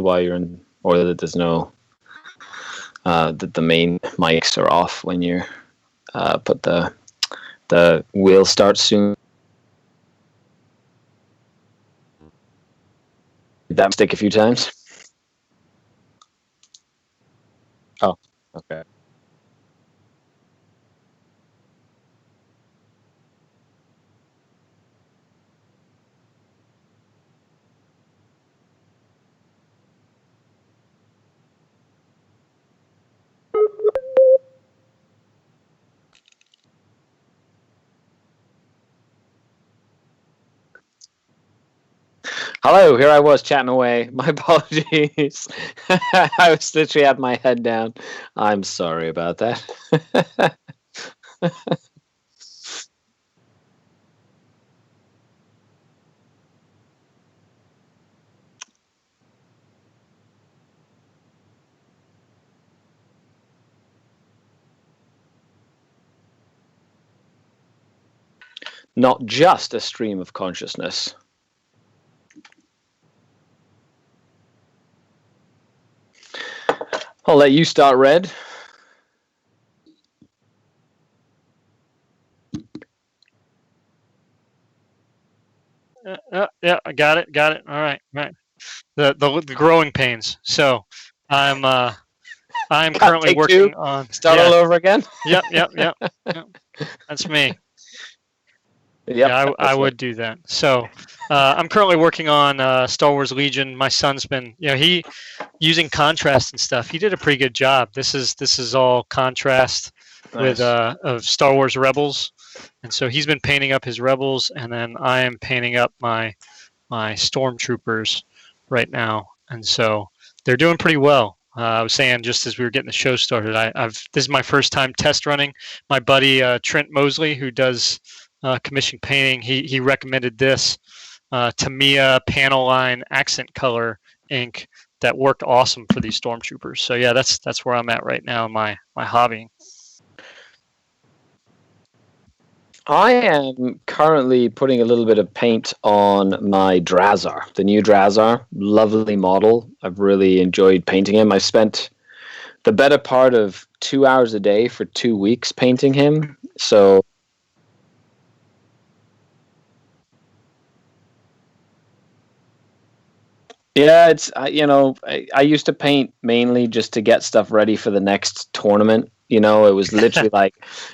why you're in, or that there's no that the main mics are off when you put the wheel start soon. Did that mistake a few times? Oh, okay. Hello, here I was chatting away. My apologies. I was literally had my head down. I'm sorry about that. Not just a stream of consciousness. I'll let you start, Red. Yeah, I got it. All right. The growing pains. So I'm currently working on start all over again. Yep. That's me. Yep, yeah, I would do that. So I'm currently working on Star Wars Legion. My son's been, he using contrast and stuff. He did a pretty good job. This is all contrast with of Star Wars Rebels, and so he's been painting up his Rebels, and then I am painting up my Stormtroopers right now, and so they're doing pretty well. I was saying just as we were getting the show started, this is my first time test running. My buddy Trent Mosley, who does commission painting, he recommended this Tamiya panel line accent color ink that worked awesome for these Stormtroopers. So yeah, that's where I'm at right now in my hobby. I am currently putting a little bit of paint on my Drazar, the new Drazar. Lovely model. I've really enjoyed painting him. I spent the better part of 2 hours a day for 2 weeks painting him. So yeah, it's I used to paint mainly just to get stuff ready for the next tournament. It was literally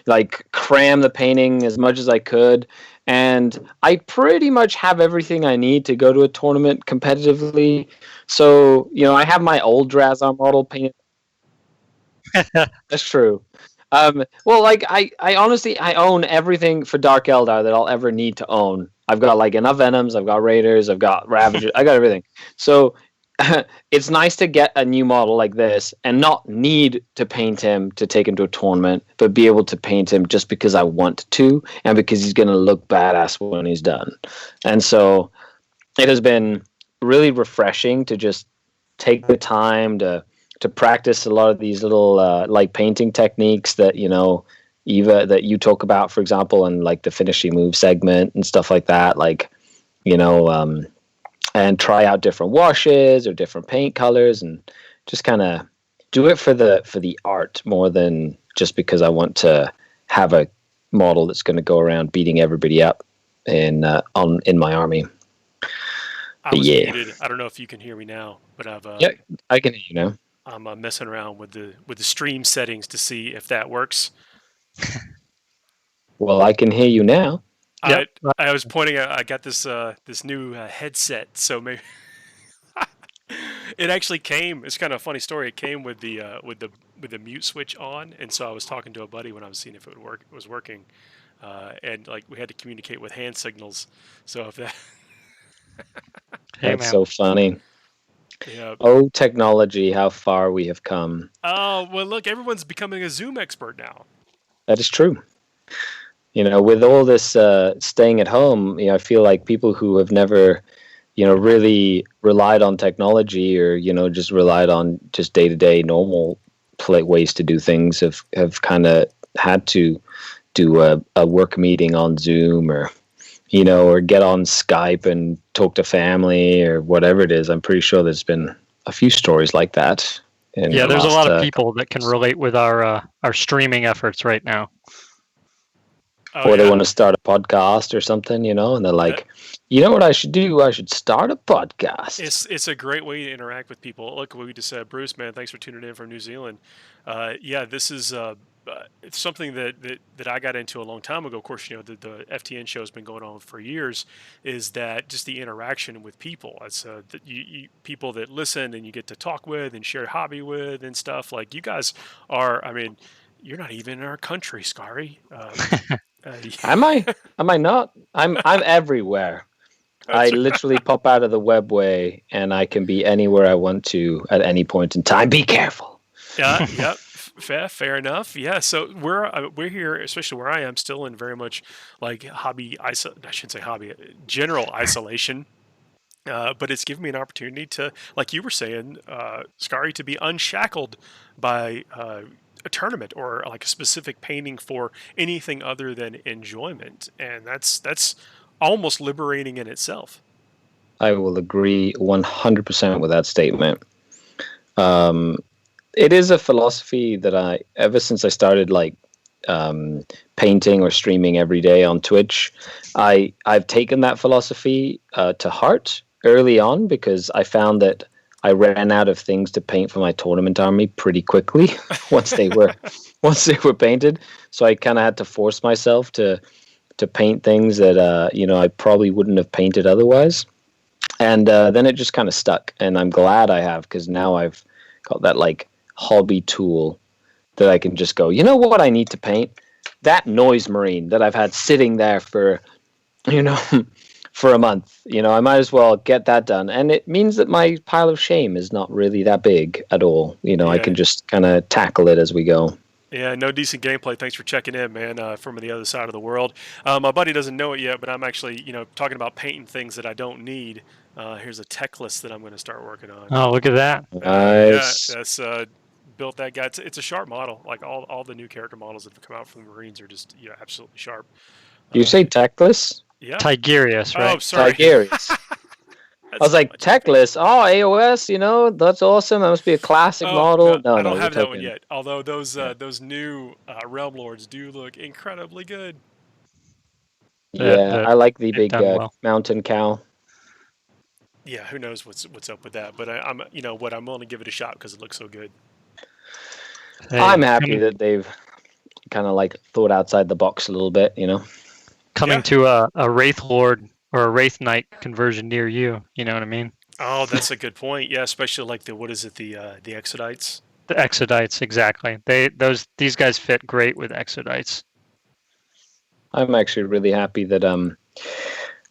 like cram the painting as much as I could, and I pretty much have everything I need to go to a tournament competitively. So I have my old Drazar model painted. That's true. Well, like I honestly I own everything for Dark Eldar that I'll ever need to own. I've got like enough Venoms, I've got Raiders, I've got Ravagers, I got everything. So it's nice to get a new model like this and not need to paint him to take him to a tournament, but be able to paint him just because I want to and because he's going to look badass when he's done. And so it has been really refreshing to just take the time to practice a lot of these little like painting techniques that Eva, that you talk about, for example, and like the finishing move segment and stuff like that, like and try out different washes or different paint colors and just kind of do it for the art more than just because I want to have a model that's going to go around beating everybody up in my army. I was muted. I don't know if you can hear me now, but yeah, I can hear you now. I'm messing around with the stream settings to see if that works. Well, I can hear you now. Yep. I was pointing out. I got this new headset, so maybe it actually came. It's kind of a funny story. It came with the mute switch on, and so I was talking to a buddy when I was seeing if it would work. It was working, and like we had to communicate with hand signals. So if that that's so funny. Yeah. Oh, technology, how far we have come. Oh, well, look, everyone's becoming a Zoom expert now. That is true. With all this staying at home, I feel like people who have never, really relied on technology or, just relied on just day-to-day normal ways to do things have kind of had to do a work meeting on Zoom or get on Skype and talk to family or whatever it is. I'm pretty sure there's been a few stories like that. Yeah, there's a lot of people that can relate with our streaming efforts right now. Oh, or they yeah. want to start a podcast or something, and they're like, That- you know what I should do? I should start a podcast. It's a great way to interact with people. Look what we just said, Bruce. Man, thanks for tuning in from New Zealand. Yeah, this is it's something that I got into a long time ago. Of course, the FTN show has been going on for years. Is that just the interaction with people? It's people that listen and you get to talk with and share hobby with and stuff. Like you guys are. I mean, you're not even in our country, Scary. Am I? Am I not? I'm everywhere. I literally pop out of the webway and I can be anywhere I want to at any point in time. Be careful. Yeah, yep. Fair enough. Yeah, so we're here, especially where I am, still in very much like I shouldn't say hobby, general isolation. But it's given me an opportunity to, like you were saying, Scary, to be unshackled by a tournament or like a specific painting for anything other than enjoyment, and that's almost liberating in itself. I will agree 100% with that statement. It is a philosophy that ever since I started painting or streaming every day on Twitch, I've taken that philosophy to heart early on because I found that I ran out of things to paint for my tournament army pretty quickly once they were painted. So I kind of had to force myself to paint things that I probably wouldn't have painted otherwise. And then it just kind of stuck, and I'm glad I have because now I've got that hobby tool that I can just go, you know what I need to paint? That noise marine that I've had sitting there for, for a month. I might as well get that done. And it means that my pile of shame is not really that big at all. I can just kind of tackle it as we go. Yeah, no decent gameplay. Thanks for checking in, man, from the other side of the world. My buddy doesn't know it yet, but I'm actually, talking about painting things that I don't need. Here's a tech list that I'm going to start working on. Oh, look at that. Nice. Yeah, that's built that guy. It's a sharp model. Like all the new character models that have come out from the Marines are just absolutely sharp. You say techless? Yeah. Tigerius, right? Oh, sorry. Tigerius. I was like, techless. Oh, AOS, that's awesome. That must be a classic model. No, I don't have that one yet. Although those new Realm Lords do look incredibly good. Yeah, I like the big mountain cow. Yeah, who knows what's up with that? But I'm I'm willing to give it a shot because it looks so good. Hey, I'm happy that they've kind of thought outside the box a little bit, Coming to a Wraith Lord or a Wraith Knight conversion near you, you know what I mean? Oh, that's a good point. Yeah, especially the Exodites? The Exodites, exactly. These guys fit great with Exodites. I'm actually really happy that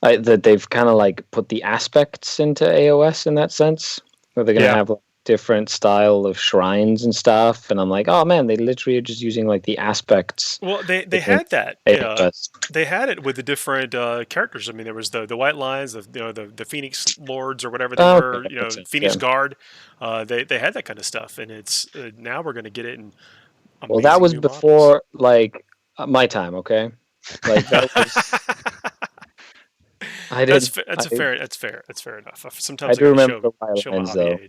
that they've kind of put the aspects into AOS in that sense, where they're gonna have different style of shrines and stuff, and I'm like, oh man, they literally are just using the aspects. Well, they had that. They had it with the different characters. I mean, there was the White Lions, the Phoenix Lords or whatever they were, Phoenix Guard. They had that kind of stuff, and it's now we're going to get it in. Well, that was before my time, okay? That was. That's fair enough. Sometimes I do remember the White Lions though.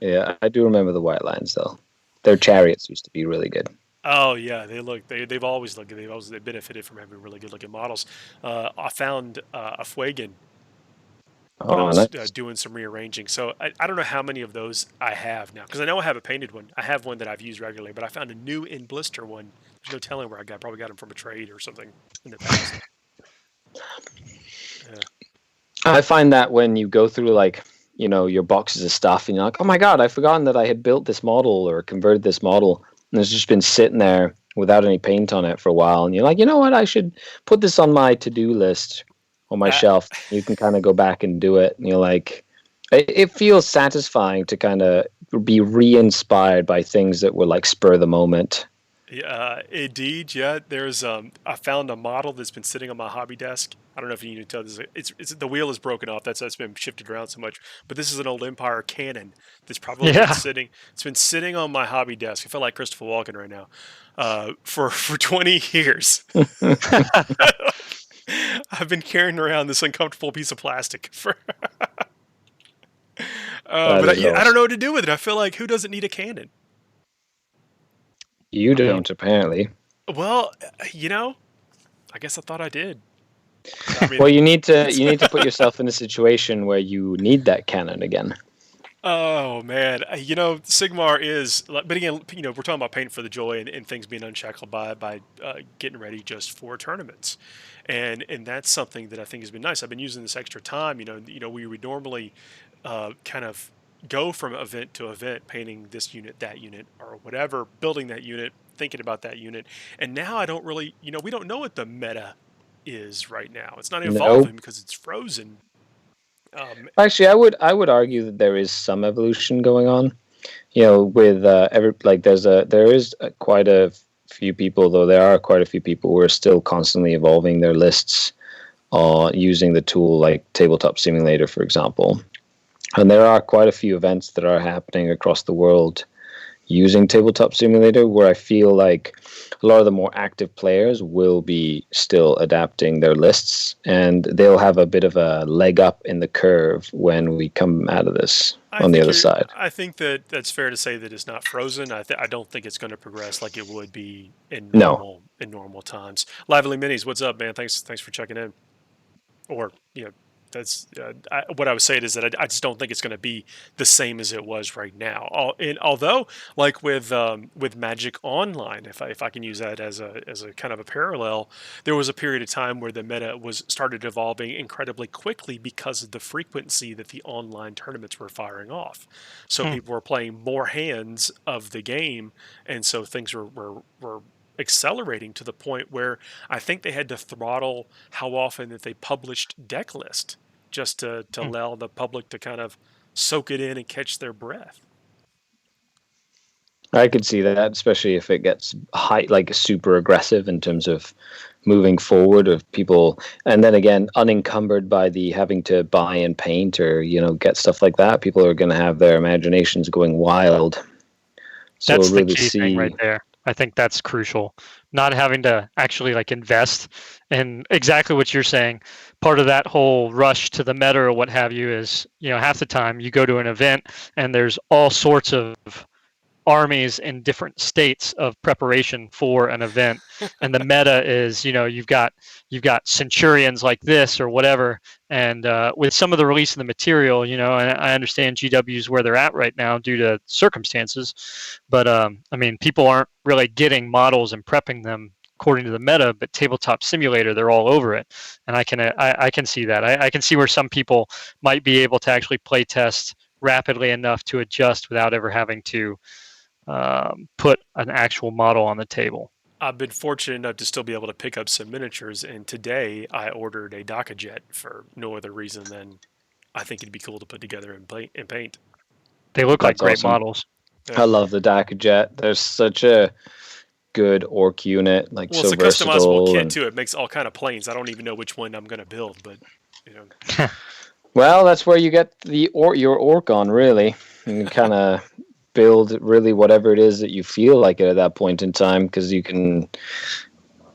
Yeah, I do remember the White Lions though. Their chariots used to be really good. Oh yeah, they've always looked good. They've benefited from having really good looking models. I found a Fuegan when I was doing some rearranging. So I don't know how many of those I have now because I know I have a painted one. I have one that I've used regularly, but I found a new in blister one. There's no telling where probably got them from a trade or something in the past. Yeah. I find that when you go through your boxes of stuff and you're like, oh my god, I've forgotten that I had built this model or converted this model, and it's just been sitting there without any paint on it for a while, and you're like, you know what, I should put this on my to-do list on my shelf. You can kind of go back and do it, and you're like, it feels satisfying to kind of be re-inspired by things that were spur of the moment. Yeah, indeed. Yeah, there's I found a model that's been sitting on my hobby desk. I don't know if you can tell this. It's the wheel is broken off. That's been shifted around so much. But this is an old Empire cannon that's probably been sitting. It's been sitting on my hobby desk. I feel like Christopher Walken right now. For 20 years. I've been carrying around this uncomfortable piece of plastic for. But I awesome. don't know what to do with it. I feel like, who doesn't need a cannon? You don't, apparently. Well, I guess I thought I did. I mean, Well, you need to put yourself in a situation where you need that cannon again. oh man, Sigmar is, but again, we're talking about painting for the joy and things being unshackled by getting ready just for tournaments, and that's something that I think has been nice. I've been using this extra time. We would normally kind of go from event to event, painting this unit, that unit, or whatever, building that unit, thinking about that unit, and now I don't really, we don't know what the meta is right now. It's not Nope. evolving because it's frozen. Actually, I would argue that there is some evolution going on. With there is quite a few people, though there are quite a few people who are still constantly evolving their lists, using the tool like Tabletop Simulator, for example. And there are quite a few events that are happening across the world using Tabletop Simulator, where I feel like a lot of the more active players will be still adapting their lists, and they'll have a bit of a leg up in the curve when we come out of this on the other side. I think that's fair to say that it's not frozen. I don't think it's going to progress like it would be in normal times. Lively Minis, what's up, man? Thanks for checking in. Or that's what I was saying is that I just don't think it's going to be the same as it was right now. Although, like with Magic Online, if I can use that as a kind of a parallel, there was a period of time where the meta started evolving incredibly quickly because of the frequency that the online tournaments were firing off. So people were playing more hands of the game, and so things were accelerating to the point where I think they had to throttle how often that they published deck list just to allow the public to kind of soak it in and catch their breath. I could see that, especially if it gets super aggressive in terms of moving forward of people, and then again unencumbered by the having to buy and paint or get stuff like that. People are going to have their imaginations going wild. So that's the key thing right there. I think that's crucial. Not having to actually invest in exactly what you're saying. Part of that whole rush to the meta or what have you is, half the time you go to an event and there's all sorts of armies in different states of preparation for an event, and the meta is you've got centurions like this or whatever, and with some of the release of the material, and I understand GW's where they're at right now due to circumstances, but people aren't really getting models and prepping them according to the meta, but Tabletop Simulator, they're all over it, and I can see that. I can see where some people might be able to actually play test rapidly enough to adjust without ever having to put an actual model on the table. I've been fortunate enough to still be able to pick up some miniatures, and today I ordered a DACA jet for no other reason than I think it'd be cool to put together and paint. They look like great models. Yeah. I love the DACA jet. There's such a good orc unit, it's a customizable kit too. It makes all kind of planes. I don't even know which one I'm going to build, but Well, that's where you get your orc on, really. You kind of build really whatever it is that you feel like it at that point in time, because you can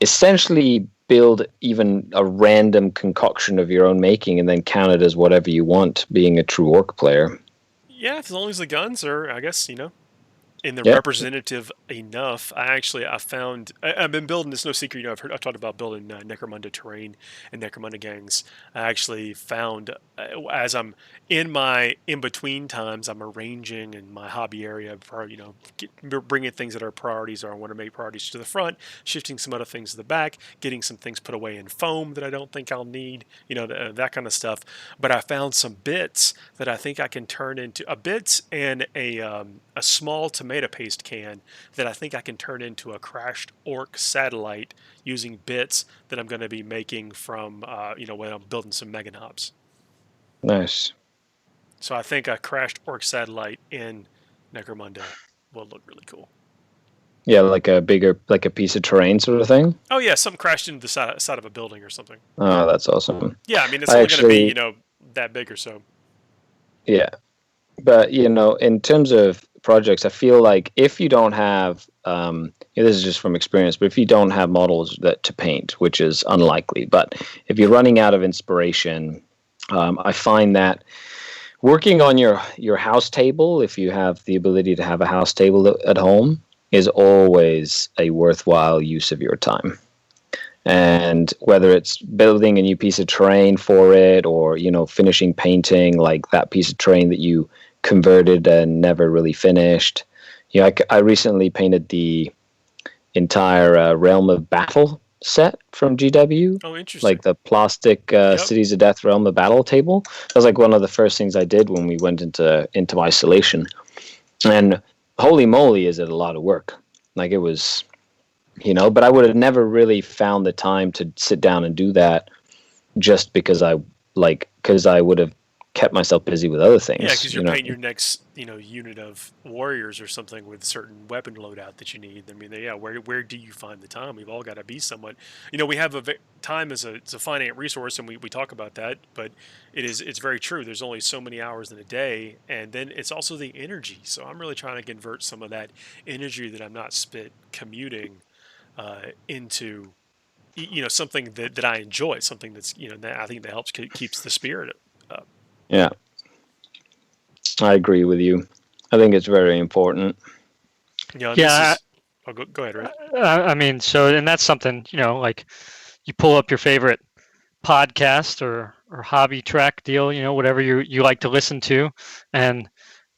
essentially build even a random concoction of your own making and then count it as whatever you want, being a true orc player. Yeah, as long as the guns are, I guess, in the representative enough. I've been building, it's no secret, I've talked about building Necromunda terrain and Necromunda gangs. I actually found, as I'm in between times, I'm arranging in my hobby area for, bringing things that are priorities or I want to make priorities to the front, shifting some other things to the back, getting some things put away in foam that I don't think I'll need, that kind of stuff. But I found some bits that I think I can turn into bits and a small tomato paste can that I think I can turn into a crashed orc satellite using bits that I'm going to be making from when I'm building some mega knobs. Nice. So I think a crashed orc satellite in Necromunda will look really cool. Yeah, like a piece of terrain sort of thing. Oh yeah, something crashed into the side of a building or something. Oh, that's awesome. Yeah, it's only going to be that big or so. Yeah, but in terms of projects, I feel like if you don't have this is just from experience, but if you don't have models to paint, which is unlikely, but if you're running out of inspiration, I find that working on your house table, if you have the ability to have a house table at home, is always a worthwhile use of your time. And whether it's building a new piece of terrain for it, or finishing painting like that piece of terrain that you converted and never really finished. I recently painted the entire Realm of Battle set from GW. Oh, interesting. Like the plastic Cities of Death Realm of Battle table. That was like one of the first things I did when we went into isolation. And holy moly, is it a lot of work. Like it was, but I would have never really found the time to sit down and do that just because I would have kept myself busy with other things. Yeah, because you're painting your next, unit of warriors or something with certain weapon loadout that you need. I mean, where do you find the time? We've all got to be somewhat, we have time it's a finite resource, and we talk about that, but it's very true. There's only so many hours in a day, and then it's also the energy. So I'm really trying to convert some of that energy that I'm not spent commuting into something that I enjoy, something that's that I think that helps keeps the spirit up. Yeah, I agree with you. I think it's very important. Yeah. Go ahead, Rick. I mean, and that's something, like you pull up your favorite podcast or hobby track deal, whatever you like to listen to, and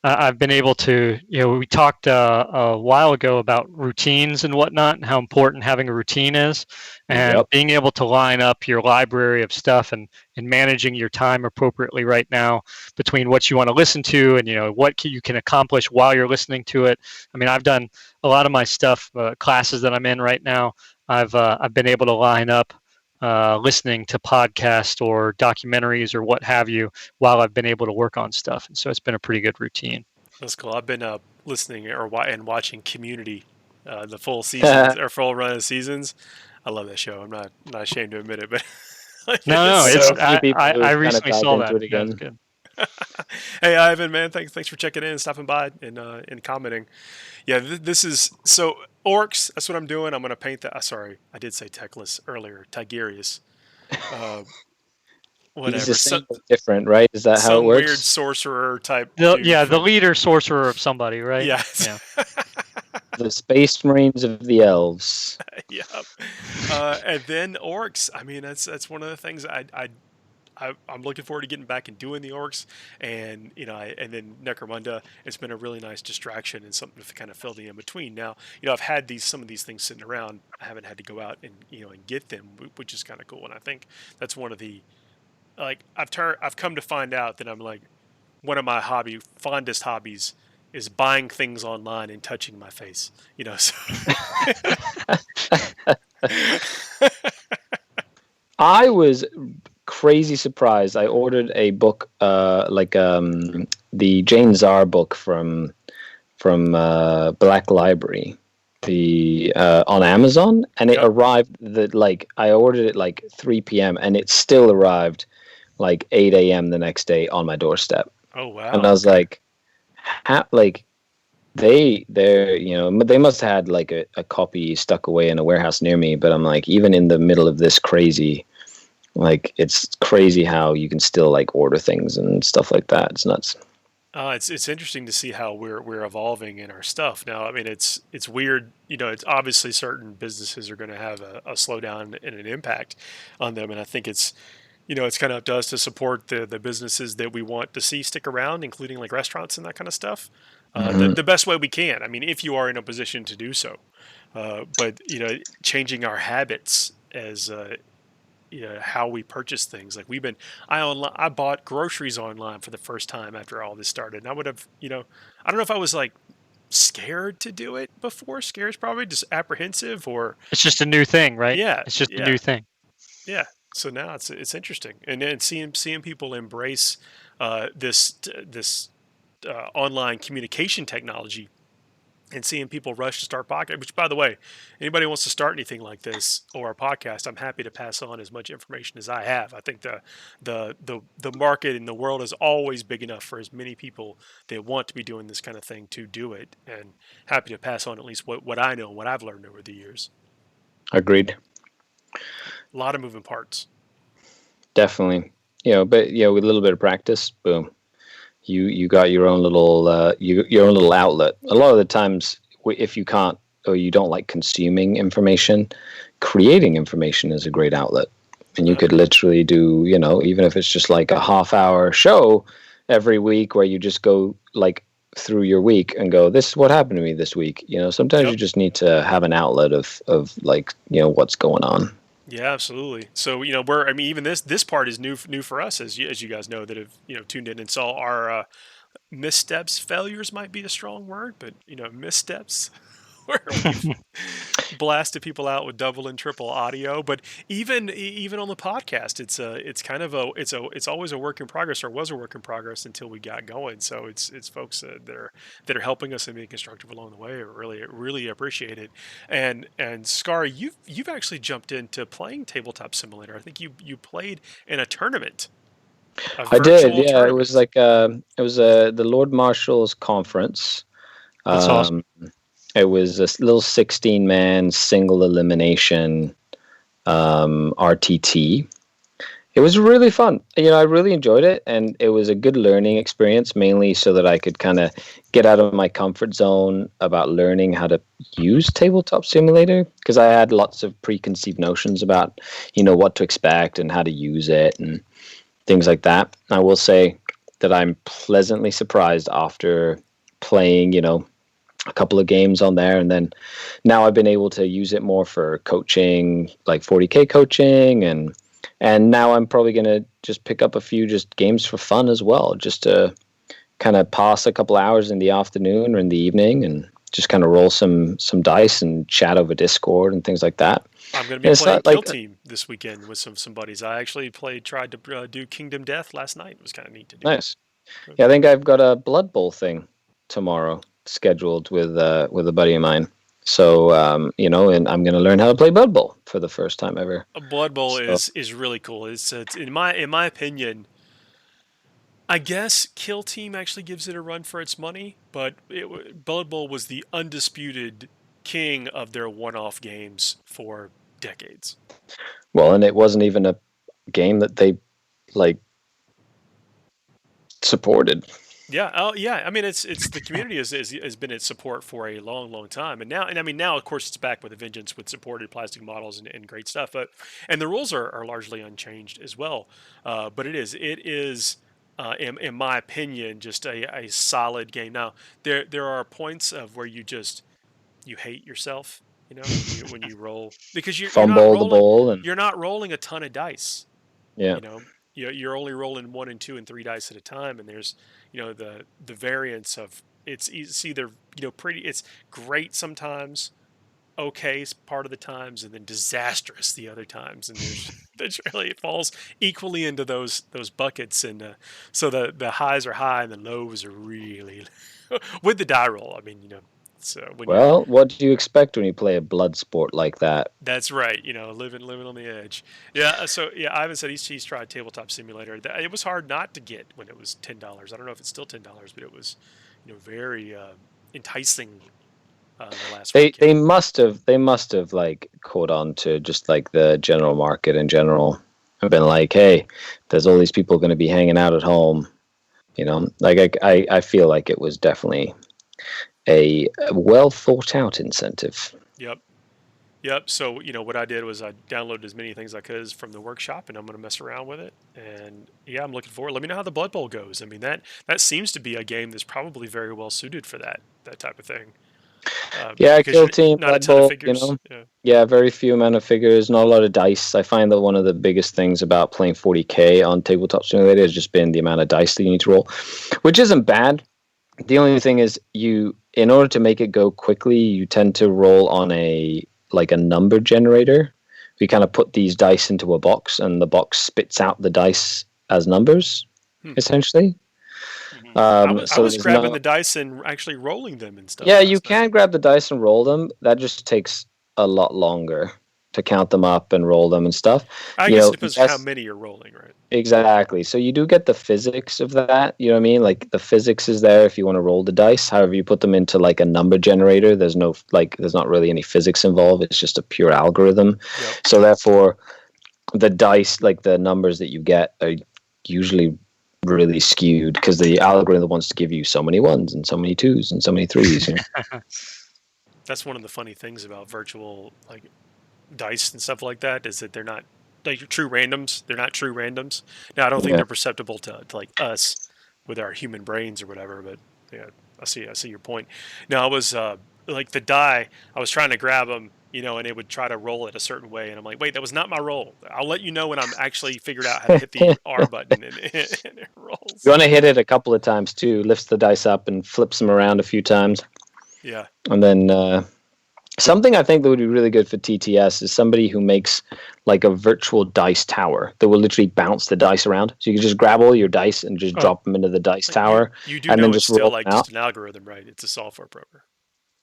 I've been able to, we talked a while ago about routines and whatnot, and how important having a routine is, and being able to line up your library of stuff and managing your time appropriately right now between what you want to listen to and what you can accomplish while you're listening to it. I mean, I've done a lot of my stuff, classes that I'm in right now. I've been able to line up listening to podcasts or documentaries or what have you while I've been able to work on stuff. And so it's been a pretty good routine. That's cool. I've been listening and watching Community, the full seasons or full run of seasons. I love that show. I'm not ashamed to admit it, but I recently saw that. It again. Good. Hey, Ivan, man, thanks for checking in, stopping by, and commenting. Yeah, this is so orcs. That's what I'm doing. I'm gonna paint that. Sorry, I did say Teclis earlier. Tigurius. Whatever. Different, right? Is that how it works? Some weird sorcerer type. The leader sorcerer of somebody, right? Yeah. The Space Marines of the Elves. Yep. And then orcs. I mean, that's one of the things I'm looking forward to getting back and doing the orcs, and and then Necromunda. It's been a really nice distraction and something to kind of fill the in between. Now, I've had some of these things sitting around. I haven't had to go out and and get them, which is kind of cool. And I think that's one of the I've come to find out that I'm like one of my fondest hobbies is buying things online and touching my face. So. I was crazy surprised. I ordered a book, the Jane Czar book from Black Library, on Amazon, and it arrived I ordered it like 3 p.m. and it still arrived like 8 a.m. the next day on my doorstep. Oh wow! And I was like, they must have had like a copy stuck away in a warehouse near me. But I'm like, even in the middle of this crazy, it's crazy how you can still order things and stuff like that. It's nuts. It's interesting to see how we're evolving in our stuff now. I mean, it's weird. It's obviously certain businesses are going to have a slowdown and an impact on them, and I think it's it's kind of up to us to support the businesses that we want to see stick around, including like restaurants and that kind of stuff, the best way we can. I mean, if you are in a position to do so, but changing our habits as how we purchase things. Like I bought groceries online for the first time after all this started, and I would have I don't know if I was scared to do it before. Scared is probably just apprehensive, or it's just a new thing, right? Yeah, it's just a new thing. Yeah. So now it's interesting, and then seeing people embrace this online communication technology, and seeing people rush to start podcast. Which, by the way, anybody wants to start anything like this or a podcast, I'm happy to pass on as much information as I have. I think the market in the world is always big enough for as many people that want to be doing this kind of thing to do it, and happy to pass on at least what I know and what I've learned over the years. Agreed. A lot of moving parts. Definitely. But with a little bit of practice, boom. You got your own little your own little outlet. A lot of the times, if you can't or you don't like consuming information, creating information is a great outlet. And you could literally do, even if it's just like a half-hour show every week where you just go like through your week and go, this is what happened to me this week. Sometimes you just need to have an outlet of like, what's going on. Yeah, absolutely. So even this part is new for us, as you guys know that have tuned in and saw our missteps. Failures might be a strong word, but missteps where we've blasted people out with double and triple audio. But even on the podcast, it's always a work in progress, or was a work in progress until we got going. So it's folks that are helping us and being constructive along the way. I really appreciate it. And Scar, you've actually jumped into playing Tabletop Simulator. I think you played in a tournament. I did, yeah. Tournament. It was like the Lord Marshal's conference. That's awesome. It was a little 16-man single elimination RTT. It was really fun. I really enjoyed it, and it was a good learning experience, mainly so that I could kind of get out of my comfort zone about learning how to use Tabletop Simulator, because I had lots of preconceived notions about, what to expect and how to use it and things like that. I will say that I'm pleasantly surprised after playing, a couple of games on there, and then now I've been able to use it more for coaching, like 40K coaching, and now I'm probably going to just pick up a few just games for fun as well, just to kind of pass a couple hours in the afternoon or in the evening and just kind of roll some dice and chat over Discord and things like that. I'm going to be playing Kill Team this weekend with some buddies. I actually tried to do Kingdom Death last night. It was kind of neat to do. Nice. Yeah, I think I've got a Blood Bowl thing tomorrow scheduled with a buddy of mine. So, and I'm going to learn how to play Blood Bowl for the first time ever. A Blood Bowl is really cool. It's in my opinion, I guess Kill Team actually gives it a run for its money, but Blood Bowl was the undisputed king of their one-off games for decades. Well, and it wasn't even a game that they supported. Yeah. Oh, yeah. I mean, it's the community has been its support for a long time, and now of course it's back with a vengeance with supported plastic models and great stuff. And the rules are largely unchanged as well. But it is in my opinion just a solid game. Now there are points of where you hate yourself, when you roll, because you're not rolling a ton of dice. Yeah. You're only rolling 1 and 2 and 3 dice at a time, and there's the variance of it's either it's great sometimes, okay part of the times, and then disastrous the other times, and there's really it falls equally into those buckets, and so the highs are high and the lows are really with the die roll. I mean, so what do you expect when you play a blood sport like that? That's right. Living on the edge. Yeah. So yeah, Ivan said he's tried Tabletop Simulator. It was hard not to get when it was $10. I don't know if it's still $10, but it was, very enticing. The last they must have like caught on to just like the general market in general. I've been like, hey, there's all these people going to be hanging out at home. Like I feel like it was definitely a well thought out incentive. Yep. So, what I did was I downloaded as many things I could from the workshop, and I'm going to mess around with it. And yeah, I'm looking forward. Let me know how the Blood Bowl goes. I mean, that seems to be a game that's probably very well suited for that type of thing. Kill Team, not a ton of figures. Yeah, very few amount of figures, not a lot of dice. I find that one of the biggest things about playing 40K on Tabletop Simulator has just been the amount of dice that you need to roll, which isn't bad. The only thing is in order to make it go quickly, you tend to roll on a number generator. We kind of put these dice into a box, and the box spits out the dice as numbers, essentially. I was grabbing the dice and actually rolling them and stuff. Yeah, you can grab the dice and roll them. That just takes a lot longer to count them up and roll them and stuff. I guess it depends on how many you're rolling, right? Exactly. So you do get the physics of that. You know what I mean? Like the physics is there if you want to roll the dice. However, you put them into like a number generator. There's not really any physics involved. It's just a pure algorithm. Yep. So therefore, the dice, like the numbers that you get, are usually really skewed because the algorithm wants to give you so many 1s and so many 2s and so many 3s. You know? That's one of the funny things about virtual like dice and stuff like that is that they're not like true randoms. They're not true randoms. Now I don't think Yeah. they're perceptible to like us with our human brains or whatever, but yeah, I see your point. Now I was like the die, I was trying to grab them, and it would try to roll it a certain way, and I'm like, wait, that was not my roll. I'll let you know when I'm actually figured out how to hit the R button, and it rolls. You want to hit it a couple of times too. Lifts the dice up and flips them around a few times. Yeah. And then something I think that would be really good for TTS is somebody who makes like a virtual dice tower that will literally bounce the dice around. So you can just grab all your dice and just drop them into the dice tower. You do and know then it's just still roll like them out. just an algorithm, right? It's a software program.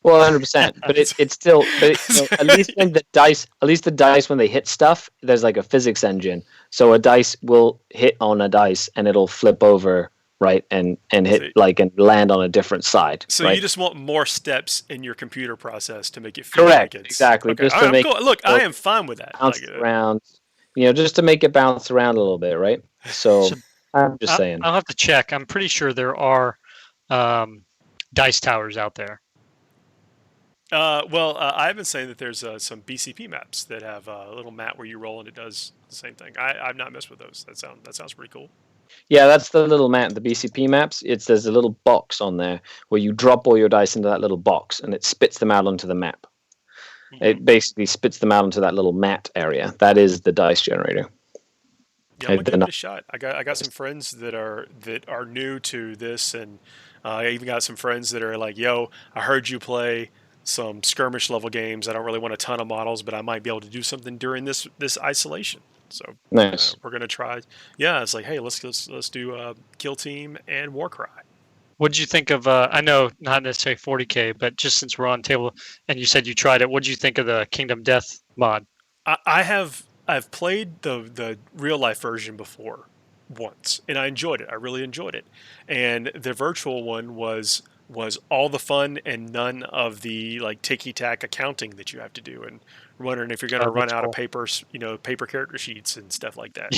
Well, 100%. But it's still, at least when the dice when they hit stuff, there's like a physics engine. So a dice will hit on a dice and it'll flip over, right, and hit and land on a different side. So right? you just want more steps in your computer process to make it feel Correct. like it's Exactly. Okay. Just All to right, make look, I am fine with that. bounce around, just to make it bounce around a little bit, right? So I'm just saying. I'll have to check. I'm pretty sure there are dice towers out there. I've been saying that there's some BCP maps that have a little map where you roll and it does the same thing. I've not messed with those. That sounds pretty cool. Yeah, that's the little map, the BCP maps. There's a little box on there where you drop all your dice into that little box and it spits them out onto the map. Mm-hmm. It basically spits them out into that little mat area. That is the dice generator. Yeah, I'm gonna give it a shot. I got some friends that are new to this, and I even got some friends that are like, "Yo, I heard you play some skirmish level games. I don't really want a ton of models, but I might be able to do something during this isolation." So nice. We're gonna try. Yeah, it's like, hey, let's do Kill Team and Warcry. What did you think of? I know not necessarily 40K, but just since we're on table, and you said you tried it, what did you think of the Kingdom Death mod? I've played the real life version before once, and I enjoyed it. I really enjoyed it. And the virtual one was all the fun and none of the like ticky-tack accounting that you have to do, and wondering if you're going to run out of papers, paper character sheets and stuff like that.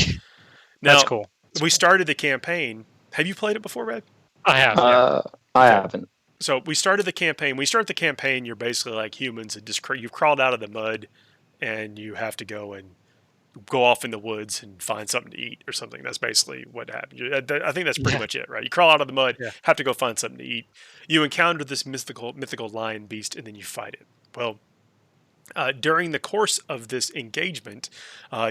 Now, that's cool. We started the campaign. Have you played it before, Red? I have. Yeah. I haven't. So we started the campaign. When you start the campaign, you're basically like humans and just you've crawled out of the mud, and you have to go off in the woods and find something to eat or something. That's basically what happened. I think that's pretty much it, right? You crawl out of the mud, have to go find something to eat. You encounter this mythical lion beast, and then you fight it. Well, during the course of this engagement,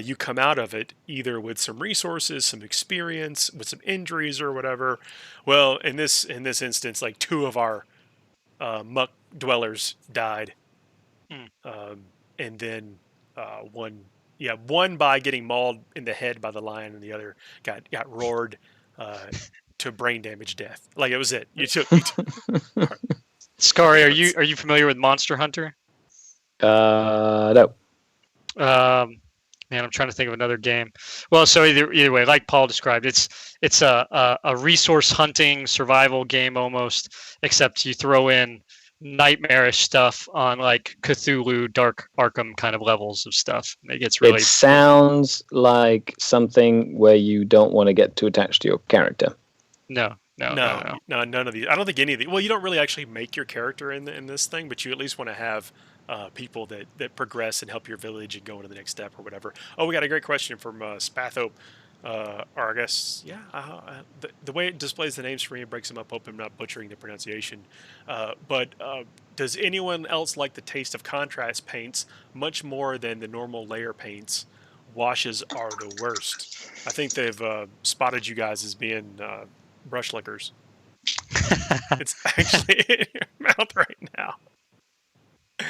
you come out of it either with some resources, some experience, with some injuries or whatever. Well, in this instance, like 2 of our muck dwellers died, and then one by getting mauled in the head by the lion, and the other got roared to brain damage death. Like it was it. You took. Scary, are you familiar with Monster Hunter? No. Man, I'm trying to think of another game. Well, so either way, like Paul described, it's a resource hunting survival game almost, except you throw in nightmarish stuff on like Cthulhu, Dark Arkham kind of levels of stuff. It gets really. It sounds like something where you don't want to get too attached to your character. No, none of these. I don't think any of these. Well, you don't really actually make your character in this thing, but you at least want to have people that progress and help your village and go into the next step or whatever. Oh, we got a great question from Spatho. Or I guess, the way it displays the names for me and breaks them up, hope I'm not butchering the pronunciation. But does anyone else like the taste of contrast paints much more than the normal layer paints? Washes are the worst. I think they've spotted you guys as being brush lickers. It's actually in your mouth right now.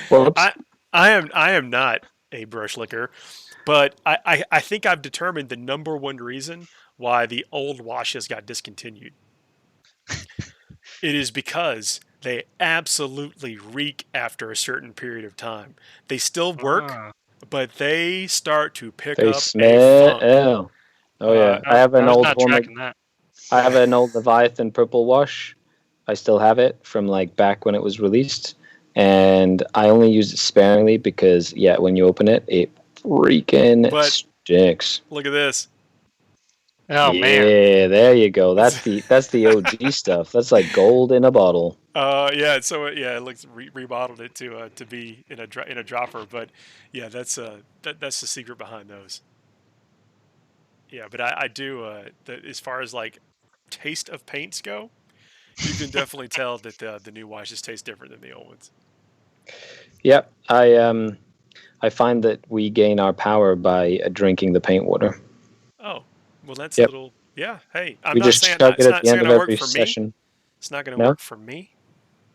Well, I am not a brush licker. But I think I've determined the number one reason why the old washes got discontinued. It is because they absolutely reek after a certain period of time. They still work, but they start to pick up a funk. Oh yeah, I have an old Leviathan purple wash. I still have it from like back when it was released, and I only use it sparingly because when you open it, it freaking stinks. Look at this. Oh man. Yeah, there you go. That's the OG stuff. That's like gold in a bottle. Yeah. So it looks remodeled it to be in a dropper, but yeah, that's the secret behind those. Yeah, but I do as far as like taste of paints go, you can definitely tell that the new washes taste different than the old ones. Yep. I find that we gain our power by drinking the paint water. Oh, well, that's a Yep. little. Yeah. Hey, I'm We not just saying chug it it's at not the end going of to work every for me. session. It's not going to No? work for me.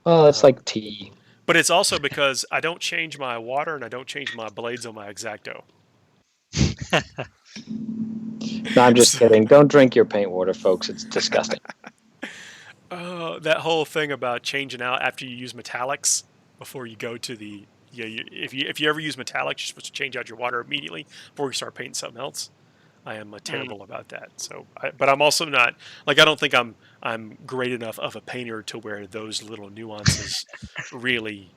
Well, it's Um, like tea. but it's also because I don't change my water and I don't change my blades on my X-Acto. No, I'm just So, kidding. Don't drink your paint water, folks. It's disgusting. that whole thing about changing out after you use metallics before you go to the if you ever use metallics, you're supposed to change out your water immediately before you start painting something else. I am Mm, terrible about that. So, but I'm also not like I don't think I'm great enough of a painter to where those little nuances really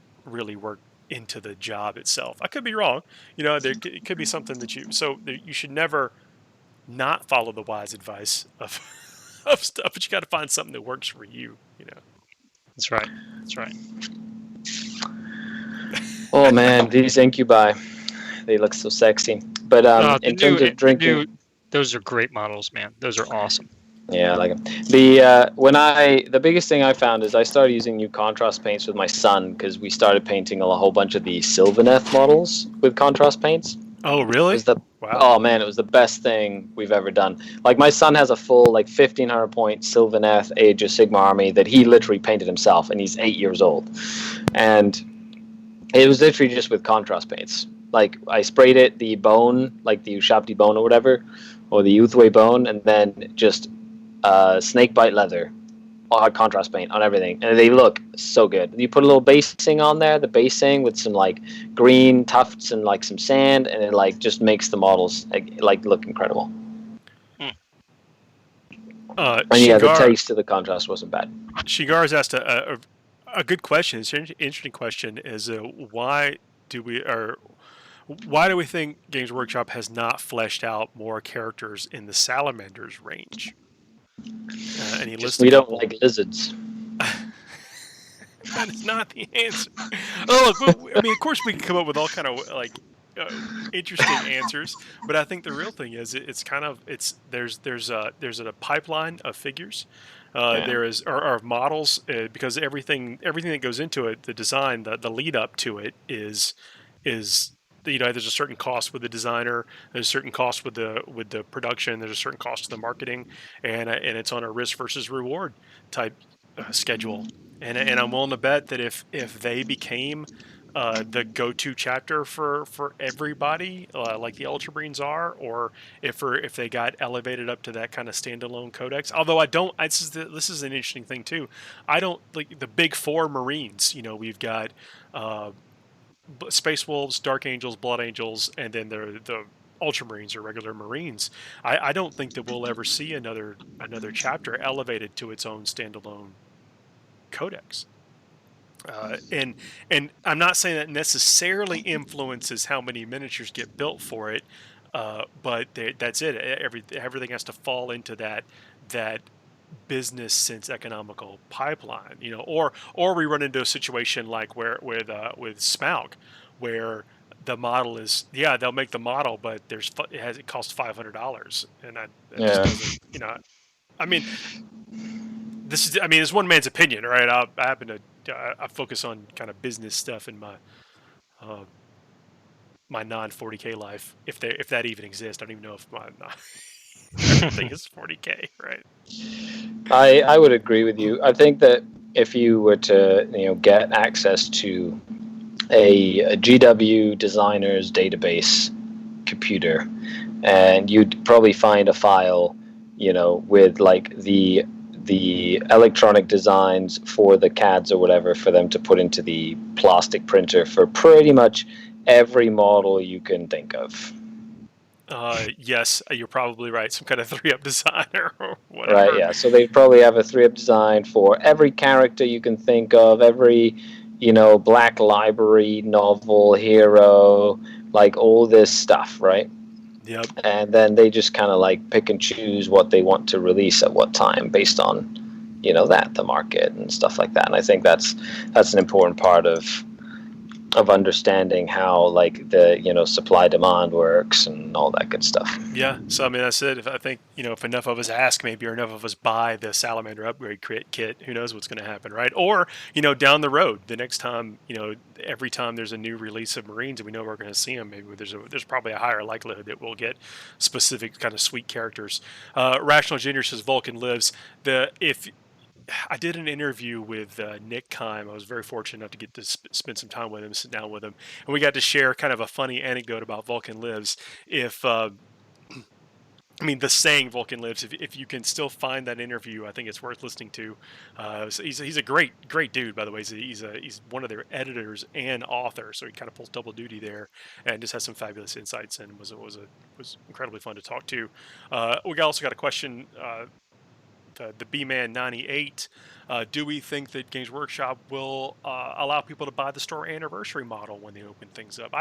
work into the job itself. I could be wrong. It could be something that you should never not follow the wise advice of of stuff, but you got to find something that works for you. that's right. That's right. Oh man, these incubi, they look so sexy. But The in terms of drinking, those are great models, man. Those are awesome. yeah, I like them. The biggest thing I found is I started using new contrast paints with my son because we started painting a whole bunch of the Sylvaneth models with contrast paints. Oh, It really? was the Wow. Oh man, it was the best thing we've ever done. Like my son has a full 1,500 point Sylvaneth Age of Sigmar army that he literally painted himself, and he's 8 years old, and it was literally just with contrast paints. Like I sprayed it the bone, like the Ushabti bone or whatever, or the Uthway bone, and then just snakebite leather, all contrast paint on everything, and they look so good. You put a little basing on there, the basing with some green tufts and some sand, and it just makes the models look incredible. Mm. And yeah, the Shigar taste of the contrast wasn't bad. Shigar's asked a good question. It's an interesting question. Is why do we think Games Workshop has not fleshed out more characters in the Salamanders range? And he Just lists a we don't couple. like lizards. That is not the answer. Oh, look, I mean, of course we can come up with all kind of interesting answers, but I think the real thing is there's a pipeline of figures. Yeah. There is or models because everything that goes into it, the design, the lead up to it is there's a certain cost with the designer, there's a certain cost with the production, there's a certain cost to the marketing, and it's on a risk versus reward type schedule. And I'm willing to bet that if they became the go-to chapter for everybody, like the Ultramarines are, or if they got elevated up to that kind of standalone codex. Although this is an interesting thing too. I don't like the big four Marines. We've got Space Wolves, Dark Angels, Blood Angels, and then the Ultramarines or regular Marines. I don't think that we'll ever see another chapter elevated to its own standalone codex. And I'm not saying that necessarily influences how many miniatures get built for it, but that's it. Everything has to fall into that business sense economical pipeline, or we run into a situation like with Smaug, where the model is they'll make the model, but it costs $500, and that just doesn't. I mean, it's one man's opinion, right? I happen to I focus on kind of business stuff in my my non 40K life, if that even exists. I don't even know if my everything is 40K, right? I would agree with you. I think that if you were to get access to a GW designer's database computer, and you'd probably find a file, with the electronic designs for the CADs or whatever for them to put into the plastic printer for pretty much every model you can think of. Yes, you're probably right. Some kind of 3-up designer or whatever. Right, yeah. So they probably have a 3-up design for every character you can think of, every, Black Library novel hero, all this stuff, right? Yep. And then they just kind of like pick and choose what they want to release at what time based on, the market and stuff like that. And I think that's an important part of understanding how like the supply demand works and all that good stuff. Yeah, so I mean that's it. If I think if enough of us ask, maybe, or enough of us buy the Salamander upgrade kit, who knows what's going to happen, right? Or down the road, the next time, every time there's a new release of Marines and we know we're going to see them, maybe there's probably a higher likelihood that we'll get specific kind of sweet characters. Rational Junior says Vulcan lives. If I did an interview with Nick Kime. I was very fortunate enough to get to spend some time with him, sit down with him, and we got to share kind of a funny anecdote about Vulcan lives. If I mean, the saying "Vulcan lives." If you can still find that interview, I think it's worth listening to. So he's a great dude, by the way. He's one of their editors and author, so he kind of pulls double duty there, and just has some fabulous insights, and was incredibly fun to talk to. We also got a question. The B-Man 98. Do we think that Games Workshop will allow people to buy the store anniversary model when they open things up?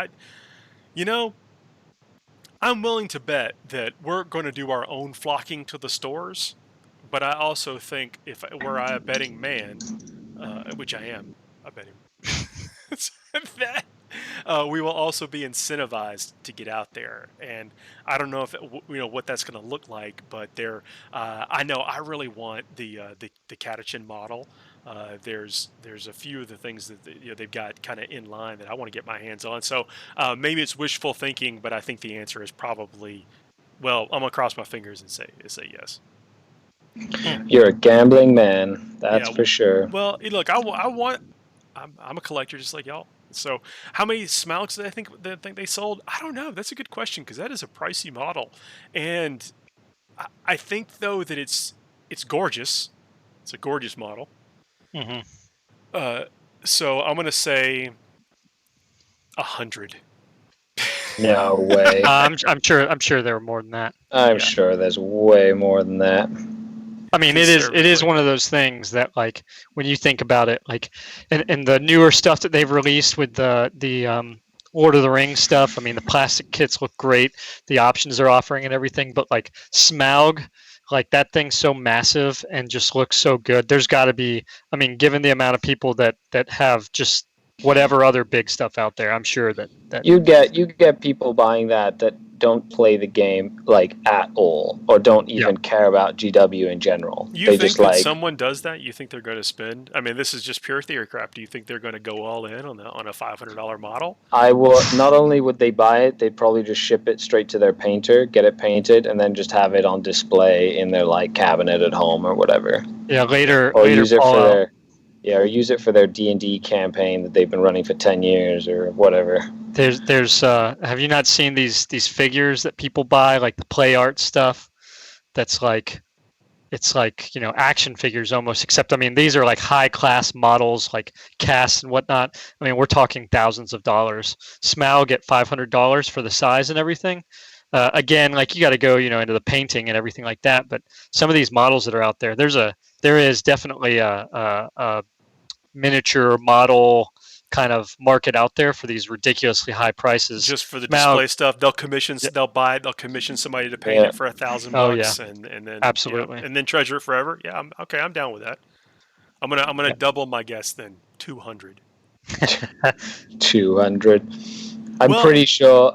I'm willing to bet that we're going to do our own flocking to the stores, but I also think were I a betting man, which I am a betting that we will also be incentivized to get out there, and I don't know if what that's going to look like, but I know I really want the Catachin model. There's a few of the things that they've got kind of in line that I want to get my hands on. So maybe it's wishful thinking, but I think the answer is probably, well, I'm gonna cross my fingers and say yes. You're a gambling man, that's for sure. Well, look, I'm a collector just like y'all. So, how many Smalks do I think they sold? I don't know. That's a good question because that is a pricey model, and I think though that it's gorgeous. It's a gorgeous model. Mm-hmm. So I'm gonna say 100. No way. I'm sure there were more than that. I'm sure there's way more than that. I mean, it is one of those things that, like, when you think about it, like, and the newer stuff that they've released with the Lord of the Rings stuff. I mean, the plastic kits look great, the options they're offering and everything. But like Smaug, like that thing's so massive and just looks so good. There's got to be. I mean, given the amount of people that have just whatever other big stuff out there, I'm sure that you get people buying that don't play the game like at all, or don't even care about GW in general. You think just, that someone does that? You think they're going to spend? I mean, this is just pure theory crap. Do you think they're going to go all in on a $500 model? I will. Not only would they buy it, they'd probably just ship it straight to their painter, get it painted, and then just have it on display in their like cabinet at home or whatever. Yeah, later. Or use it for their. Yeah, or use it for their D&D campaign that they've been running for 10 years or whatever. There's have you not seen these figures that people buy, like the play art stuff? That's like, it's like, action figures almost, except, I mean, these are like high class models, like casts and whatnot. I mean, we're talking thousands of dollars. Smaug at $500 for the size and everything. Again, like, you got to go, into the painting and everything like that. But some of these models that are out there, there is definitely a miniature model kind of market out there for these ridiculously high prices. Just for the display stuff, they'll commission somebody to paint it for $1,000, and then absolutely, and then treasure it forever. Yeah, I'm down with that. I'm gonna double my guess then, 200. 200. I'm pretty sure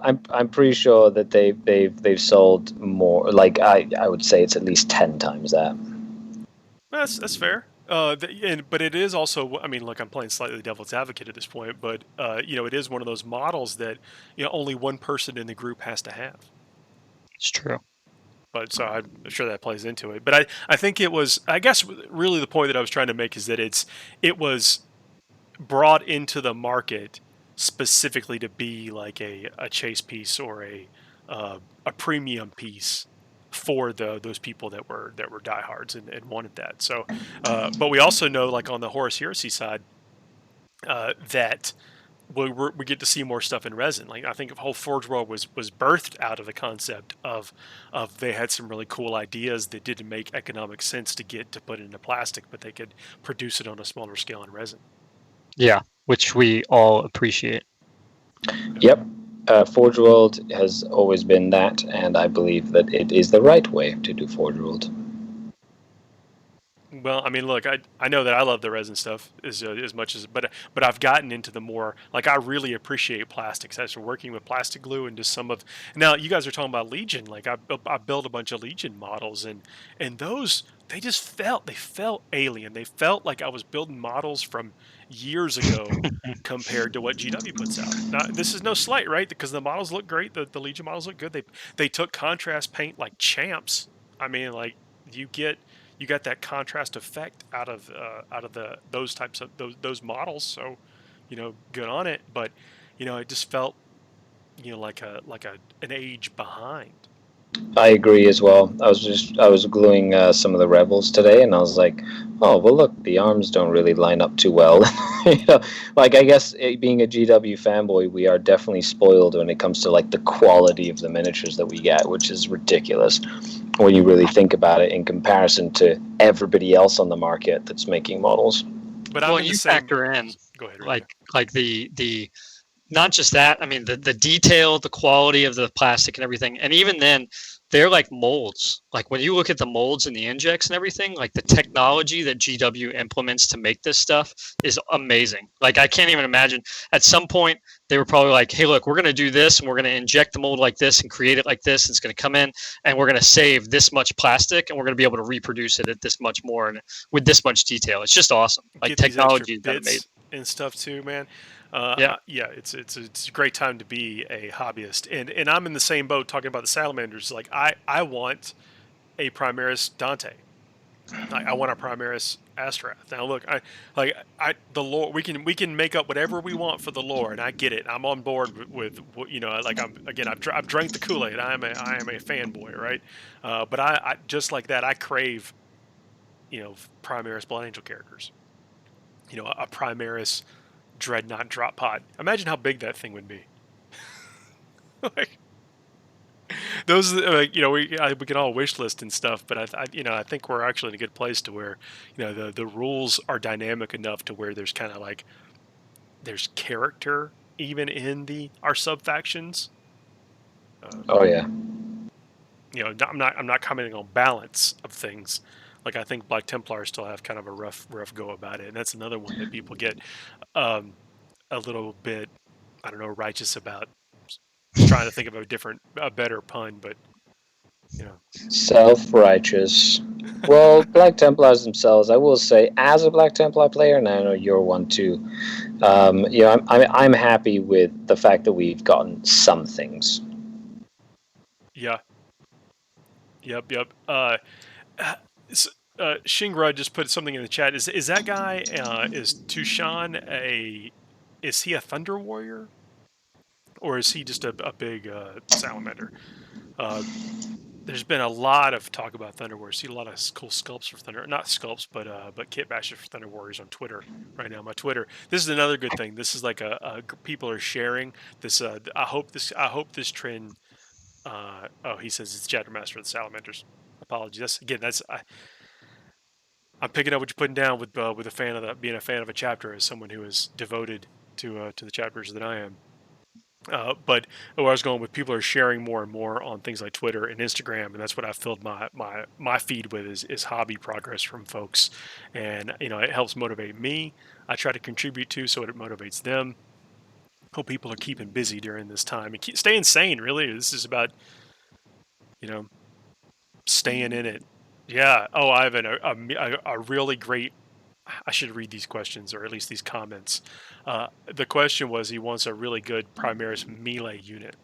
that they've sold more. Like I would say it's at least 10 times that. That's fair. But it is also, I mean, look, I'm playing slightly devil's advocate at this point, but it is one of those models that only one person in the group has to have. It's true. But so I'm sure that plays into it. But I think it was, I guess, really the point that I was trying to make is that it was brought into the market specifically to be like a chase piece or a premium piece for those people that were diehards and wanted that. So, but we also know, like on the Horus Heresy side, that we get to see more stuff in resin. Like, I think whole Forge World was birthed out of the concept of they had some really cool ideas that didn't make economic sense to put into plastic, but they could produce it on a smaller scale in resin. Yeah, which we all appreciate. Yep. Forge World has always been that, and I believe that it is the right way to do Forge World. Well, I mean, look, I know that I love the resin stuff as much as, but I've gotten into the more, like, I really appreciate plastics. As we're working with plastic glue and just some of, now you guys are talking about Legion. Like, I built a bunch of Legion models, and those, they felt alien. They felt like I was building models from years ago compared to what GW puts out. Now, this is no slight, right? Because the models look great. The Legion models look good. They took contrast paint like champs. I mean, like, you get you got that contrast effect out of the those types of those models. So, good on it. But, it just felt, like an age behind. I agree as well. I was gluing some of the Rebels today, and I was like, oh well, look, the arms don't really line up too well. Like I guess being a GW fanboy, we are definitely spoiled when it comes to like the quality of the miniatures that we get, which is ridiculous when you really think about it in comparison to everybody else on the market that's making models. But well, I'm in you the same. factor in Go ahead, Rico. like the not just that. I mean, the detail, the quality of the plastic and everything, and even then, they're like molds. Like when you look at the molds and the injects and everything, like the technology that GW implements to make this stuff is amazing. Like I can't even imagine. At some point, they were probably like, "Hey, look, we're going to do this, and we're going to inject the mold like this, and create it like this. And it's going to come in, and we're going to save this much plastic, and we're going to be able to reproduce it at this much more and with this much detail." It's just awesome. Like Get these extra technology is bits amazing. and stuff too, man. Yeah. It's a great time to be a hobbyist, and I'm in the same boat talking about the salamanders. Like I want a Primaris Dante. I want a Primaris Astrath. Now look, the lore, we can make up whatever we want for the lore, and I get it. I'm on board with like I've drank the Kool-Aid. I am a fanboy, right? But I just like that, I crave Primaris Blood Angel characters. A Primaris Dreadnought drop pod. Imagine how big that thing would be. Like, those, we can all wish list and stuff, but I think we're actually in a good place to where, the rules are dynamic enough to where there's kind of like there's character even in our sub factions. Oh yeah. I'm not commenting on balance of things. Like I think Black Templars still have kind of a rough go about it, and that's another one that people get a little bit, I don't know, righteous about. Trying to think of a better pun, but Self-righteous. Well, Black Templars themselves, I will say, as a Black Templar player, and I know you're one too. I'm happy with the fact that we've gotten some things. Yeah. Yep. Shingra just put something in the chat. Is that guy is Tushan is he a Thunder Warrior, or is he just a big salamander? There's been a lot of talk about Thunder Warriors. See a lot of cool sculpts for Thunder, not sculpts, but kit bashes for Thunder Warriors on Twitter right now. My Twitter. This is another good thing. This is like people are sharing this. I hope this trend. He says it's Chapter Master of the Salamanders. Apologies. I'm picking up what you're putting down with a fan of being a fan of a chapter as someone who is devoted to the chapters that I am. But where I was going with, people are sharing more and more on things like Twitter and Instagram, and that's what I filled my feed with is hobby progress from folks, and it helps motivate me. I try to contribute to so it motivates them. Hope people are keeping busy during this time and staying sane. Really, this is about staying in it. Yeah. Oh, I have a really great. I should read these questions, or at least these comments. The question was, he wants a really good Primaris melee unit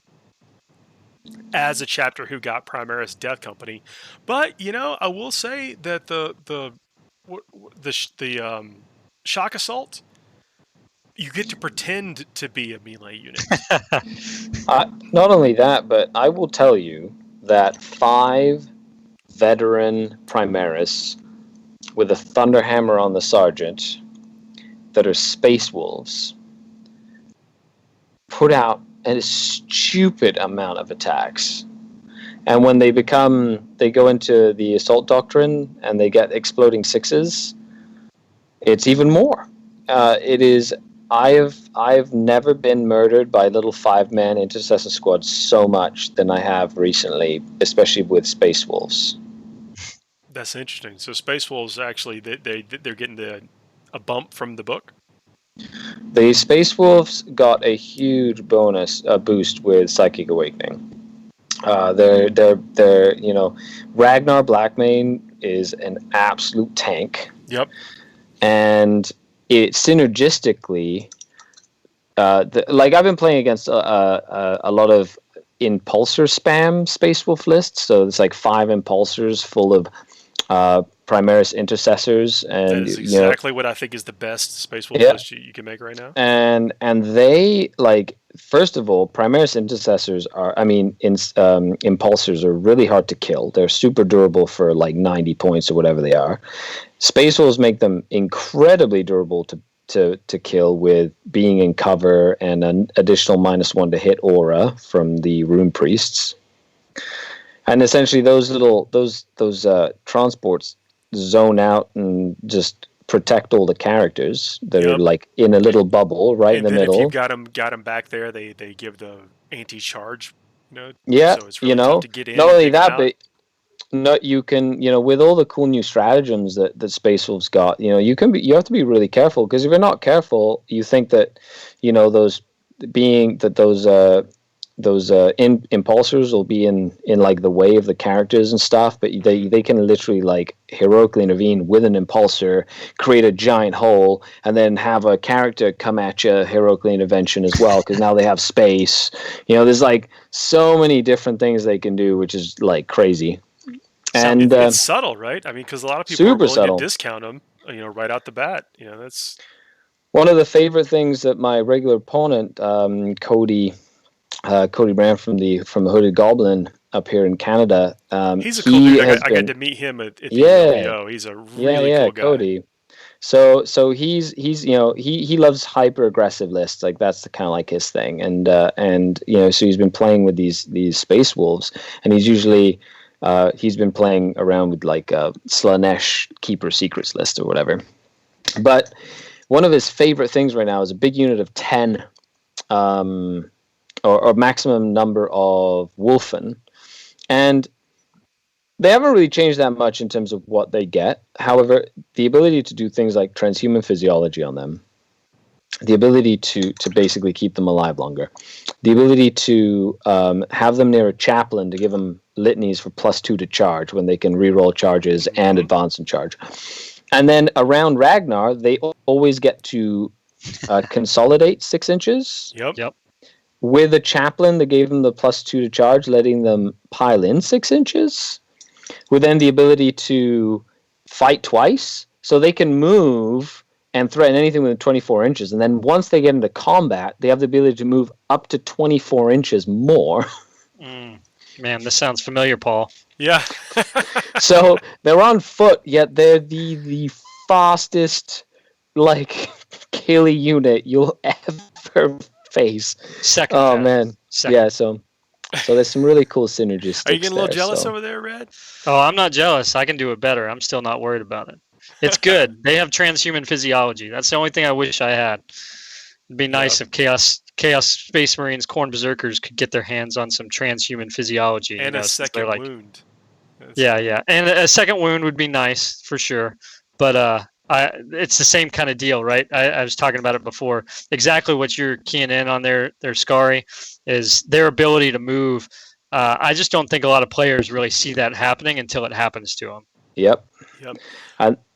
as a chapter who got Primaris Death Company. But I will say that the Shock Assault, you get to pretend to be a melee unit. Not only that, but I will tell you that 5 veteran Primaris with a Thunderhammer on the Sergeant that are Space Wolves put out a stupid amount of attacks. And when they go into the Assault Doctrine and they get exploding 6s, it's even more. It is I've never been murdered by little 5-man intercessor squad so much than I have recently, especially with Space Wolves. That's interesting. So Space Wolves actually they're getting a bump from the book. The Space Wolves got a huge boost with Psychic Awakening. They're Ragnar Blackmane is an absolute tank. Yep. And it synergistically, like I've been playing against a lot of impulsor spam Space Wolf lists, so it's like 5 impulsors full of Primaris intercessors, and that is exactly what I think is the best Space Wolf list you can make right now. And they, like, first of all, Primaris intercessors impulsors are really hard to kill. They're super durable for like 90 points or whatever they are. Space Wolves make them incredibly durable to kill with being in cover and an additional -1 to hit aura from the Rune Priests. And essentially those transports zone out and just protect all the characters that are like in a little bubble in the middle. If you've got them back there, they give the anti-charge. Yeah, so it's really tough to get in. Not only that, but you can, with all the cool new stratagems that Space Wolves got, you have to be really careful, because if you're not careful, you think that those impulsors will be in like the way of the characters and stuff, but they can literally like heroically intervene with an impulsor, create a giant hole, and then have a character come at you heroically intervention as well, because now they have space. There's like so many different things they can do, which is like crazy. And it's subtle, right? I mean, because a lot of people are willing to discount them, right out the bat. That's one of the favorite things that my regular opponent, Cody Brand from the Hooded Goblin up here in Canada. He's a cool dude. I got to meet him at the LVO. He's a really cool guy. Cody. So he's he loves hyper aggressive lists, like that's the kind of like his thing, and so he's been playing with these Space Wolves, and he's been playing around with like Slanesh Keeper Secrets list or whatever. But one of his favorite things right now is a big unit of 10. Or maximum number of Wolfen, and they haven't really changed that much in terms of what they get. However, the ability to do things like transhuman physiology on them, the ability to basically keep them alive longer, the ability to have them near a chaplain to give them litanies for +2 to charge when they can reroll charges and advance and charge. And then around Ragnar, they always get to consolidate 6 inches. Yep. With a chaplain that gave them the +2 to charge, letting them pile in 6 inches, with then the ability to fight twice, so they can move and threaten anything within 24 inches. And then once they get into combat, they have the ability to move up to 24 inches more. Man, this sounds familiar, Paul. Yeah. So they're on foot, yet they're the fastest, like, killy unit you'll ever face. Second. Oh man. Second. Yeah. So there's some really cool synergies. Are you getting a little jealous over there, Red? Oh, I'm not jealous. I can do it better. I'm still not worried about it. It's good. They have transhuman physiology. That's the only thing I wish I had. It'd be nice if Chaos Space Marines, Khorne Berserkers could get their hands on some transhuman physiology. And a second wound. Yeah. And a second wound would be nice for sure. But it's the same kind of deal, right? I was talking about it before. Exactly what you're keying in on their Scary is their ability to move. I just don't think a lot of players really see that happening until it happens to them. Yep.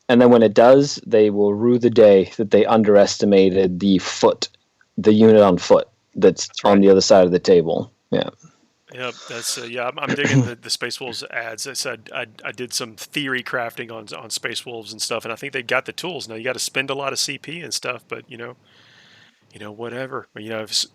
And then when it does, they will rue the day that they underestimated the unit on foot that's on the other side of the table. Yeah. Yep, that's I'm digging the Space Wolves ads. I said I did some theory crafting on Space Wolves and stuff, and I think they got the tools. Now you got to spend a lot of CP and stuff, but whatever.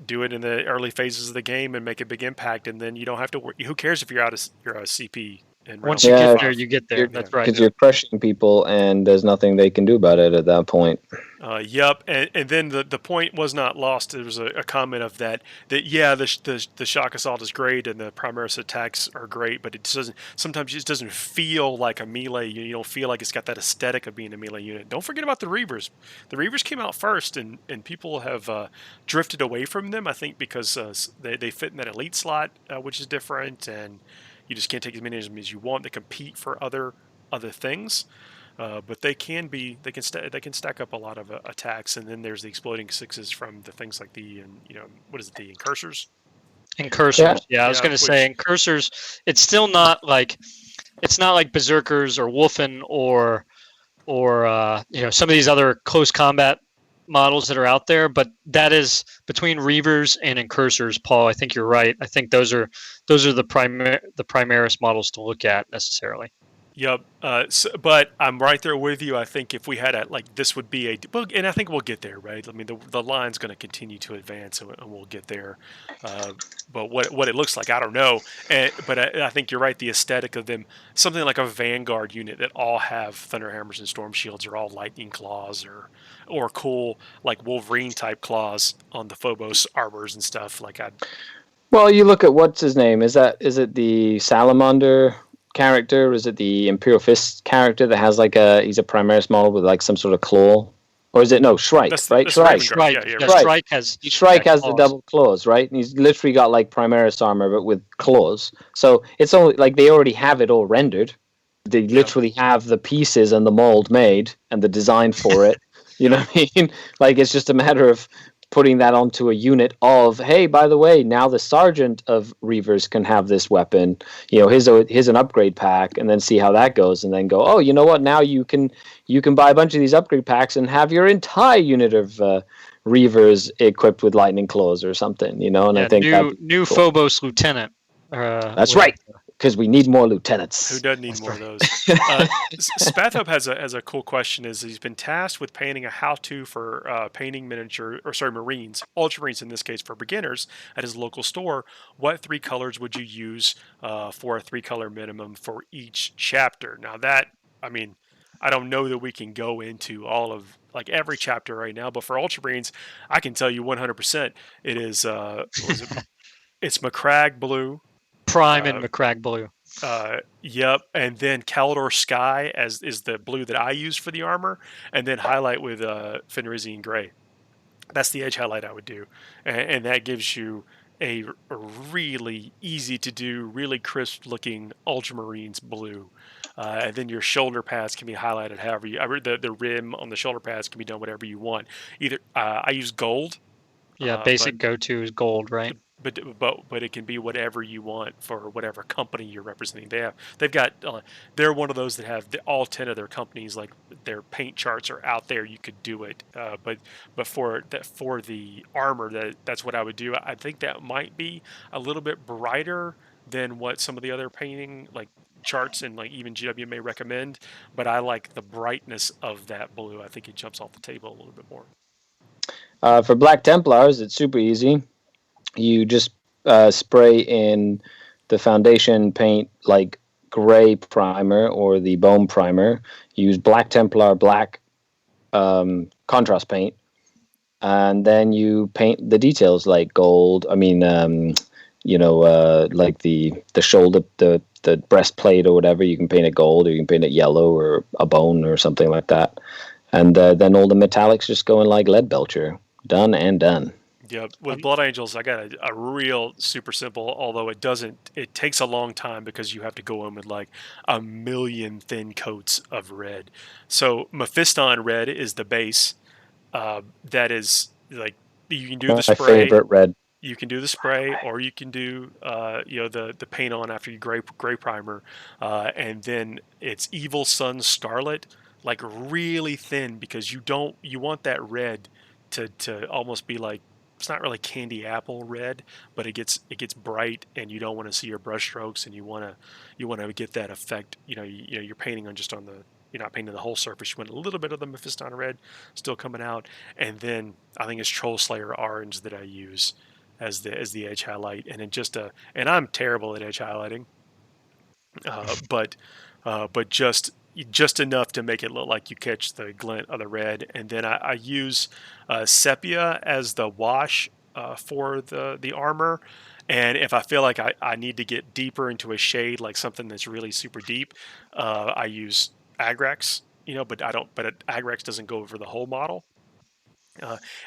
Do it in the early phases of the game and make a big impact, and then you don't have to worry. Who cares if you're out of CP and Once round you Yeah, get there, you get there. That's right. because you're crushing people, and there's nothing they can do about it at that point. Yep, and then the point was not lost. There was a comment of that yeah, the shock assault is great and the Primaris attacks are great, but it doesn't, sometimes it just doesn't feel like a melee. You don't feel like it's got that aesthetic of being a melee unit. Don't forget about the Reavers. The Reavers came out first, and people have drifted away from them. I think because they fit in that elite slot, which is different, and you just can't take as many of them as you want. They compete for other things. But they can stack up a lot of attacks, and then there's the exploding sixes from the things like the, and what is it, the incursors? Incursors. Yeah, I was Yeah, going to say incursors. It's still not like berserkers or wolfen or some of these other close combat models that are out there, but that is between reavers and incursors. Paul, I think you're right. I think those are the Primaris models to look at necessarily. Yep. But I'm right there with you. I think if we had this would be and I think we'll get there, right? I mean, the line's going to continue to advance, and we'll get there. But what it looks like, I don't know. But I think you're right. The aesthetic of them, something like a Vanguard unit that all have Thunderhammers and Storm Shields, or all Lightning Claws, or cool like Wolverine type claws on the Phobos armors and stuff. Well, you look at what's his name. Is it the Salamander character? Or is it the Imperial Fist character that has he's a Primaris model with some sort of claw? Or is it Shrike, right? Shrike. Shrike. Yeah, Shrike. Shrike has the double claws, right? And he's literally got Primaris armor but with claws. So it's only they already have it all rendered. They literally have the pieces and the mold made and the design for it. You know what I mean? It's just a matter of putting that onto a unit of, hey, by the way, now the sergeant of Reavers can have this weapon. Here's an upgrade pack, and then see how that goes, and then go, oh, you know what? Now you can buy a bunch of these upgrade packs and have your entire unit of Reavers equipped with lightning claws or something. And I think new cool. Phobos lieutenant. That's right. Because we need more lieutenants. Who doesn't need more of those? Spathop has a cool question. He's been tasked with painting a how-to for painting Marines, Ultramarines in this case, for beginners at his local store. What 3 colors would you use for a 3-color minimum for each chapter? Now I don't know that we can go into all of every chapter right now, but for Ultramarines, I can tell you 100% it is it's Macragge blue. Prime and Macragge blue. Yep, and then Calidor Sky is the blue that I use for the armor, and then highlight with Fenrisian Gray. That's the edge highlight I would do, and that gives you a really easy to do, really crisp looking Ultramarines blue. And then your shoulder pads can be highlighted however the rim on the shoulder pads can be done whatever you want. Either I use gold. Yeah, basic go-to is gold, right? But it can be whatever you want for whatever company you're representing. They've got they're one of those that have all 10 of their companies, their paint charts are out there. You could do it, but for the armor, that's what I would do. I think that might be a little bit brighter than what some of the other painting charts and even GW may recommend. But I like the brightness of that blue. I think it jumps off the table a little bit more. For Black Templars, it's super easy. You just spray in the foundation paint gray primer or the bone primer. Use Black Templar black contrast paint, and then you paint the details like gold. The shoulder, the breastplate or whatever. You can paint it gold, or you can paint it yellow, or a bone or something like that. And then all the metallics just go in like lead belcher. Done and done. Yeah, with Blood Angels, I got a real super simple, although it takes a long time because you have to go in with a million thin coats of red. So Mephiston red is the base. That is you can do the spray. My favorite red. You can do the spray, or you can do the paint on after you gray primer, and then it's Evil Sun Scarlet, really thin, because you want that red to almost be it's not really candy apple red, but it gets bright, and you don't want to see your brush strokes, and you want to get that effect. You're painting you're not painting the whole surface. You want a little bit of the Mephiston red still coming out, and then I think it's Troll Slayer orange that I use as the edge highlight, and I'm terrible at edge highlighting. but just enough to make it look like you catch the glint of the red. And then I use sepia as the wash for the armor. And if I feel like I need to get deeper into a shade, like something that's really super deep, I use Agrex. But I don't. But Agrex doesn't go over the whole model.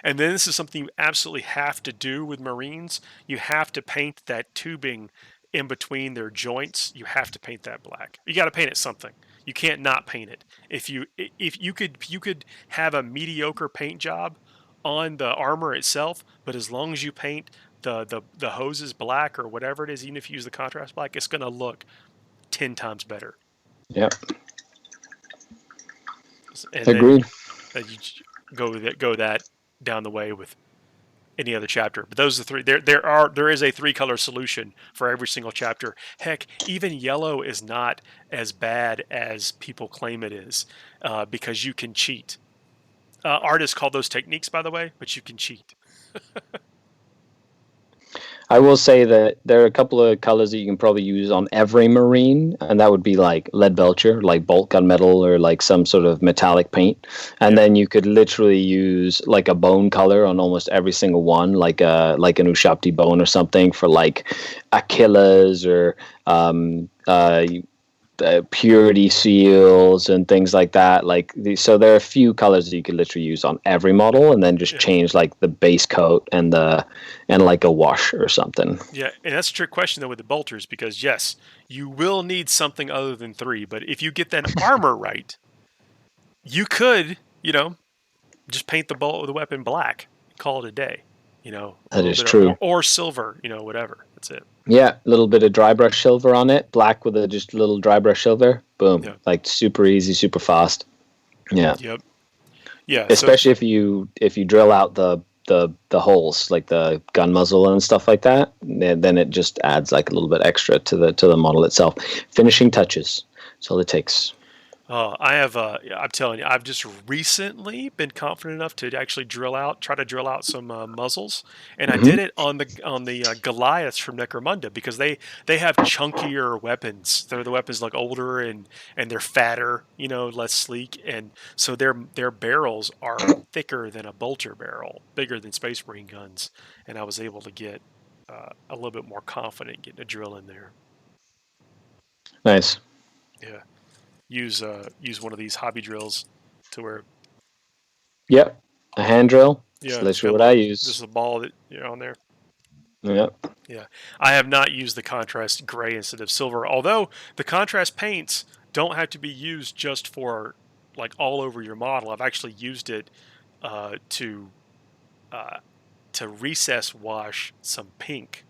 And then this is something you absolutely have to do with Marines. You have to paint that tubing in between their joints. You have to paint that black. You got to paint it something. You can't not paint it. If you could have a mediocre paint job on the armor itself, but as long as you paint the hoses black or whatever it is, even if you use the contrast black, it's going to look 10 times better. Yep. And Agreed. Then you go that down the way with any other chapter. But those are the three. There is a 3-color solution for every single chapter. Heck, even yellow is not as bad as people claim it is, because you can cheat. Artists call those techniques, by the way, but you can cheat. I will say that there are a couple of colors that you can probably use on every Marine, and that would be like lead belcher, like bolt gunmetal, or like some sort of metallic paint. And then you could literally use like a bone color on almost every single one, like an Ushabti bone or something for like Achilles or purity seals and things like that. So there are a few colors that you could literally use on every model, and then just change like the base coat and like a wash or something. Yeah, and that's a trick question though with the bolters, because yes, you will need something other than 3, but if you get that armor right, you could, just paint the weapon black, call it a day. That is true. Or silver, whatever. That's it. Yeah, a little bit of dry brush silver on it, black with just a little dry brush silver. Boom. Yeah. Like super easy, super fast. Yeah. Yep. Yeah. Especially if you drill out the holes, like the gun muzzle and stuff like that, then it just adds like a little bit extra to the model itself. Finishing touches. That's all it takes. I'm telling you, I've just recently been confident enough to actually try to drill out some muzzles, and I did it on the Goliaths from Necromunda, because they have chunkier weapons. The weapons look older and they're fatter, less sleek, and so their barrels are thicker than a bolter barrel, bigger than Space Marine guns, and I was able to get a little bit more confident getting a drill in there. Nice. Yeah. Use one of these hobby drills to where. Yep, a hand drill. Yeah, that's literally what I use. This is a ball that on there. Yep. Yeah, I have not used the contrast gray instead of silver. Although the contrast paints don't have to be used just for like all over your model. I've actually used it to recess wash some pink.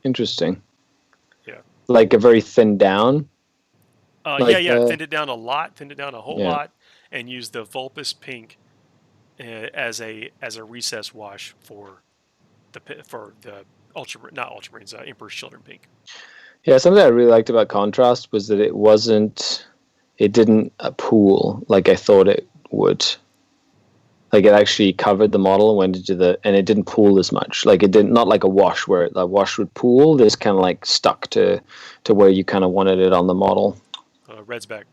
Interesting. Yeah. Like a very thin down. Thinned it down a lot, thinned it down a whole lot, and used the Vulpus pink as a recess wash for the Emperor's Children pink. Yeah, something I really liked about contrast was that it didn't pool like I thought it would. Like it actually covered the model and went into and it didn't pool as much. Like it didn't, not like a wash where the wash would pool. This kind of like stuck to where you kind of wanted it on the model. Red's back.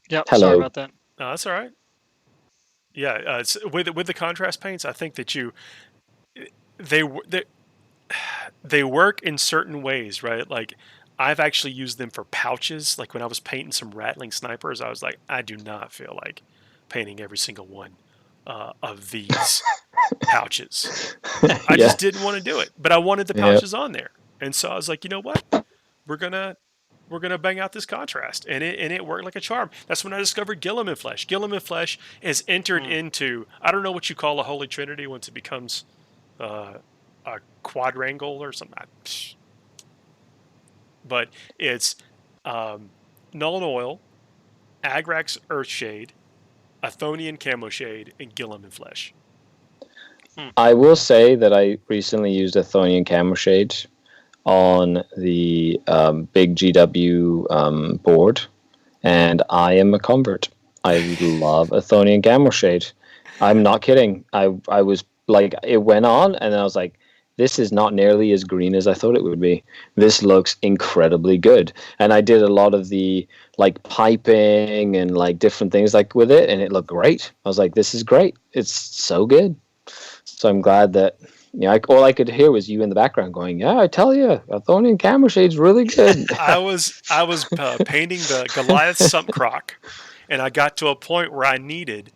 Yep. Hello. Sorry about that. No, that's all right. Yeah, with the contrast paints, I think that they work in certain ways, right? Like I've actually used them for pouches. Like when I was painting some rattling snipers, I was like, I do not feel like painting every single one of these pouches. I just didn't want to do it, but I wanted the pouches on there, and so I was like, you know what, we're gonna bang out this contrast, and it worked like a charm. That's when I discovered Gilliman Flesh. Gilliman Flesh is entered into, I don't know what you call a Holy Trinity once it becomes a quadrangle or something, but it's Null and Oil, Agrax Earthshade, Athonian Camo Shade, and Gilliman Flesh. I will say that I recently used Athonian Camo Shade on the big GW board, and I am a convert. I love Athonian Camo Shade. I'm not kidding. I was like, it went on, and I was like, this is not nearly as green as I thought it would be. This looks incredibly good. And I did a lot of the like piping and like different things like with it, and it looked great. I was like, this is great. It's so good. So I'm glad that all I could hear was you in the background going, "Yeah, I tell you, Athonian camera shade's really good." I was painting the Goliath sump croc, and I got to a point where I needed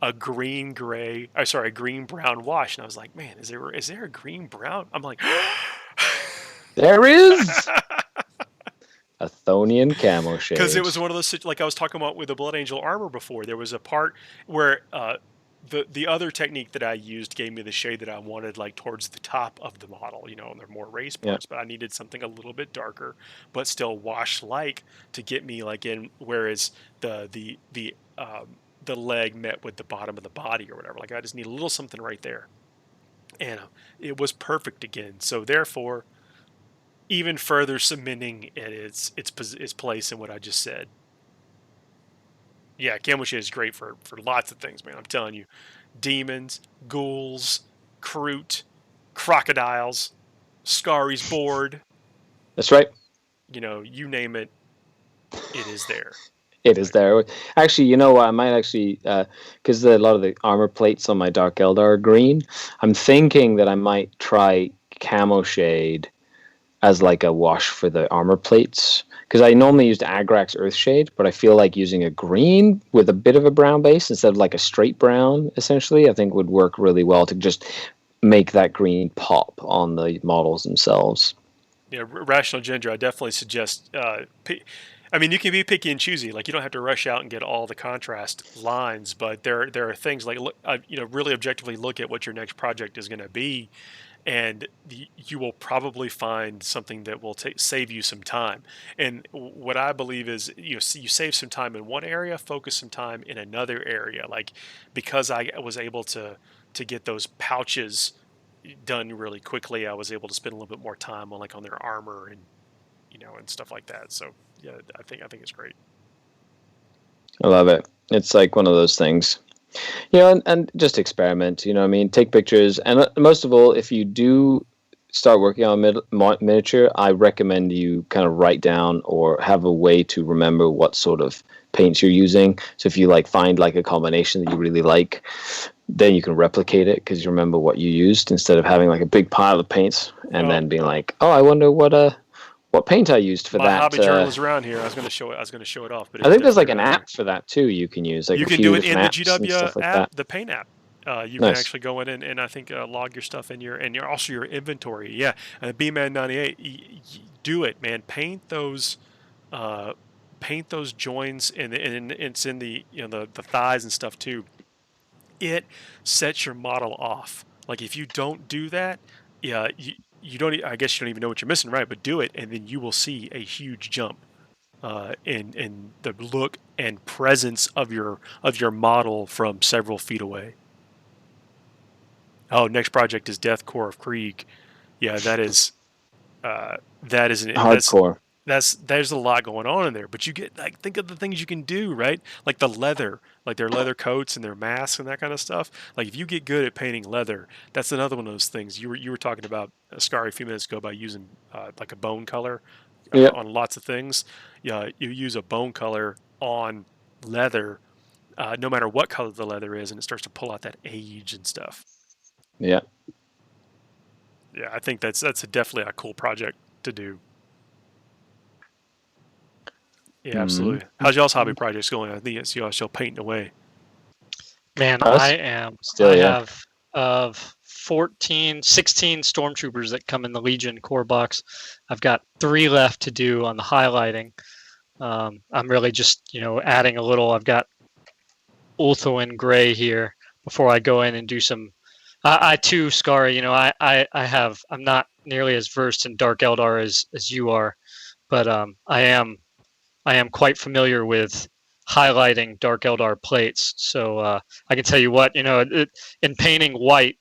a green brown wash, and I was like, man, is there a green brown? I'm like, There is Athonian camo shade. because it was one of those, like I was talking about with the Blood Angel armor before. There was a part where the other technique that I used gave me the shade that I wanted, like towards the top of the model, and they're more raised parts. But I needed something a little bit darker, but still wash-like to get me like in. Whereas the leg met with the bottom of the body or whatever. Like I just need a little something right there, and it was perfect again. So therefore, even further cementing its place in what I just said. Yeah, camo shade is great for lots of things, man. I'm telling you, demons, ghouls, Kroot, crocodiles, Scari's board. That's right. You name it, it is there. It is there. Actually, you know what? I might actually, because a lot of the armor plates on my Dark Eldar are green. I'm thinking that I might try camo shade as like a wash for the armor plates. Because I normally used Agrax Earthshade, but I feel like using a green with a bit of a brown base instead of like a straight brown, essentially, I think would work really well to just make that green pop on the models themselves. Yeah, Rational Ginger, I definitely suggest. I mean, you can be picky and choosy. Like you don't have to rush out and get all the contrast lines, but there are things like really objectively look at what your next project is going to be, and you will probably find something that will save you some time. And what I believe is you save some time in one area, focus some time in another area. Like because I was able to get those pouches done really quickly, I was able to spend a little bit more time on their armor and and stuff like that. So yeah, I think it's great. I love it. It's like one of those things. And just experiment, what I mean? Take pictures. And most of all, if you do start working on miniature, I recommend you kind of write down or have a way to remember what sort of paints you're using. So if you find a combination that you really like, then you can replicate it because you remember what you used instead of having a big pile of paints and then being like, oh, I wonder what paint I used for My that. hobby journal is around here. I was going to show it off, but I think there's an app for that too. You can use you can do it in the GW app, the paint app. You can actually go in and I think log your stuff in your also your inventory. Yeah, B-Man 98. Do it, man. Paint those joins and it's in the the thighs and stuff too. It sets your model off. Like if you don't do that, yeah, you don't. I guess you don't even know what you're missing, right? But do it, and then you will see a huge jump in the look and presence of your model from several feet away. Oh, next project is Deathcore of Krieg. Yeah, that is hardcore. There's a lot going on in there, but you get think of the things you can do, right? Like the leather, like their leather coats and their masks and that kind of stuff. Like if you get good at painting leather, that's another one of those things. You were talking about Scary a few minutes ago by using like a bone color on lots of things. Yeah, you use a bone color on leather, no matter what color the leather is, and it starts to pull out that age and stuff. Yeah. Yeah, I think that's definitely a cool project to do. Yeah, absolutely. How's y'all's hobby projects going? I think it's y'all still painting away. Man, I have 16 stormtroopers that come in the Legion core box. I've got 3 left to do on the highlighting. I'm really just, adding a little. I've got Ulthuan gray here before I go in and do some. I too, Scary, I'm not nearly as versed in Dark Eldar as you are, but I am quite familiar with highlighting Dark Eldar plates. So I can tell you what, in painting white,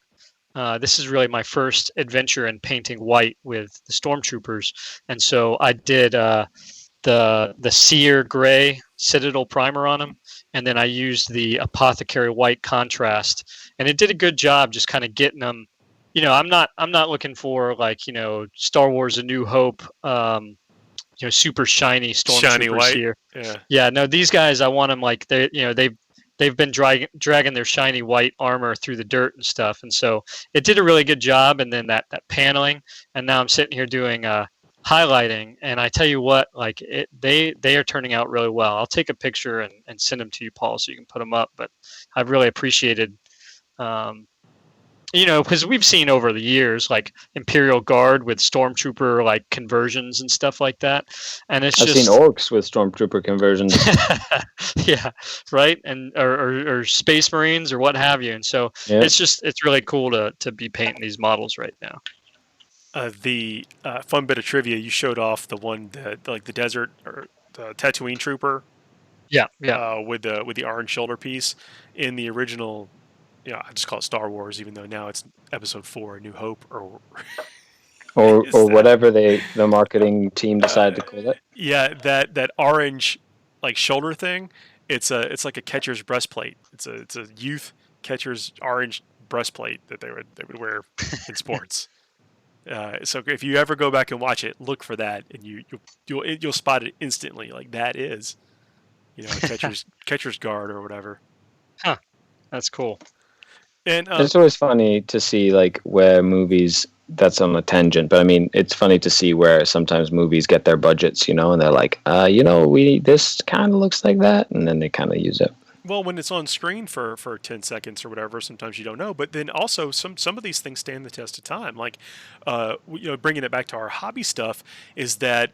this is really my first adventure in painting white with the Stormtroopers. And so I did the Seer Gray Citadel primer on them, and then I used the Apothecary White contrast. And it did a good job just kind of getting them I'm not looking for like, Star Wars: A New Hope, super shiny Shiny stormtroopers white. here. Yeah. Yeah, no, these guys, I want them like they've been dragging their shiny white armor through the dirt and stuff, and so it did a really good job. And then that paneling, and now I'm sitting here doing highlighting, and I tell you what, like they are turning out really well. I'll take a picture and send them to you, Paul, so you can put them up. But I've really appreciated. Um, because we've seen over the years like Imperial Guard with Stormtrooper like conversions and stuff like that, and it's I've seen just orcs with stormtrooper conversions. yeah, right, and or Space Marines or what have you, and so Yeah. it's really cool to be painting these models right now. The fun bit of trivia, you showed off the one that like the desert or the Tatooine trooper. Yeah, With the orange shoulder piece in the original. I just call it Star Wars, even though now it's Episode 4, A New Hope, or or is or that? whatever the marketing team decided to call it. Yeah, that orange like shoulder thing. It's like a catcher's breastplate. It's a youth catcher's orange breastplate that they would wear in sports. So if you ever go back and watch it, look for that, and you'll spot it instantly. Like that is, a catcher's guard or whatever. huh? That's cool. And It's always funny to see like where movies. That's on a tangent, but I mean, it's funny to see where sometimes movies get their budgets, and they're like, we this kind of looks like that, and then they kind of use it. well, when it's on screen for 10 seconds or whatever, sometimes you don't know. But then also some of these things stand the test of time. Like, bringing it back to our hobby stuff is that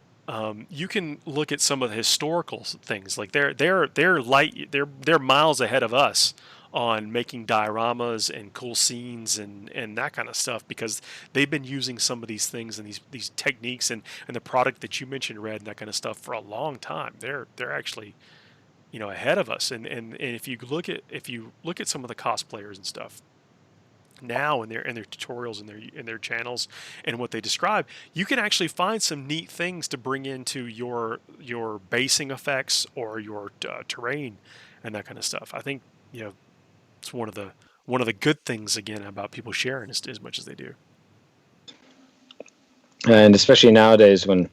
you can look at some of the historical things. Like they're miles ahead of us on making dioramas and cool scenes and that kind of stuff because they've been using some of these things and these techniques and the product that you mentioned, Red, and that kind of stuff for a long time. They're actually ahead of us. And if you look at some of the cosplayers and stuff now in their tutorials and their channels and what they describe, you can actually find some neat things to bring into your basing effects or your terrain and that kind of stuff. I think it's one of the good things again about people sharing as much as they do. And especially nowadays when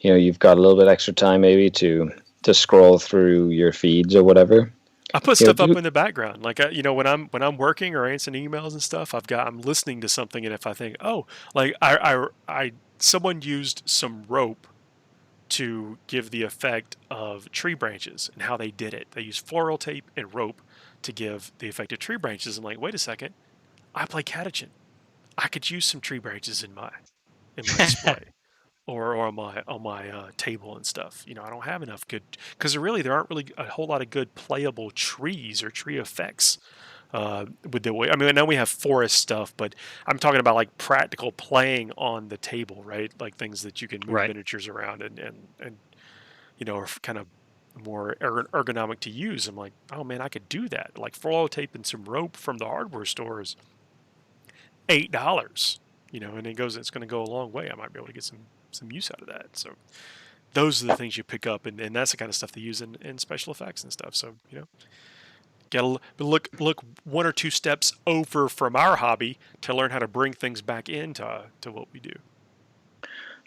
you've got a little bit extra time maybe to scroll through your feeds or whatever. I put stuff up in the background, like when I'm working or answering emails and stuff. I'm listening to something, and if I think, oh, like I someone used some rope to give the effect of tree branches, and how they did it. They used floral tape and rope to give the effect of tree branches. I'm like, wait a second, I play catechin. I could use some tree branches in my display. Or on my table and stuff. I don't have enough good because there aren't really a whole lot of good playable trees or tree effects with the way. I mean, I know we have forest stuff, but I'm talking about like practical playing on the table, right? Like things that you can move Right. miniatures around and are kind of more ergonomic to use. I'm like, oh man, I could do that. Like floral tape and some rope from the hardware stores, $8. And it's going to go a long way. I might be able to get some use out of that. So those are the things you pick up, and that's the kind of stuff they use in special effects and stuff. So gotta look one or two steps over from our hobby to learn how to bring things back into what we do.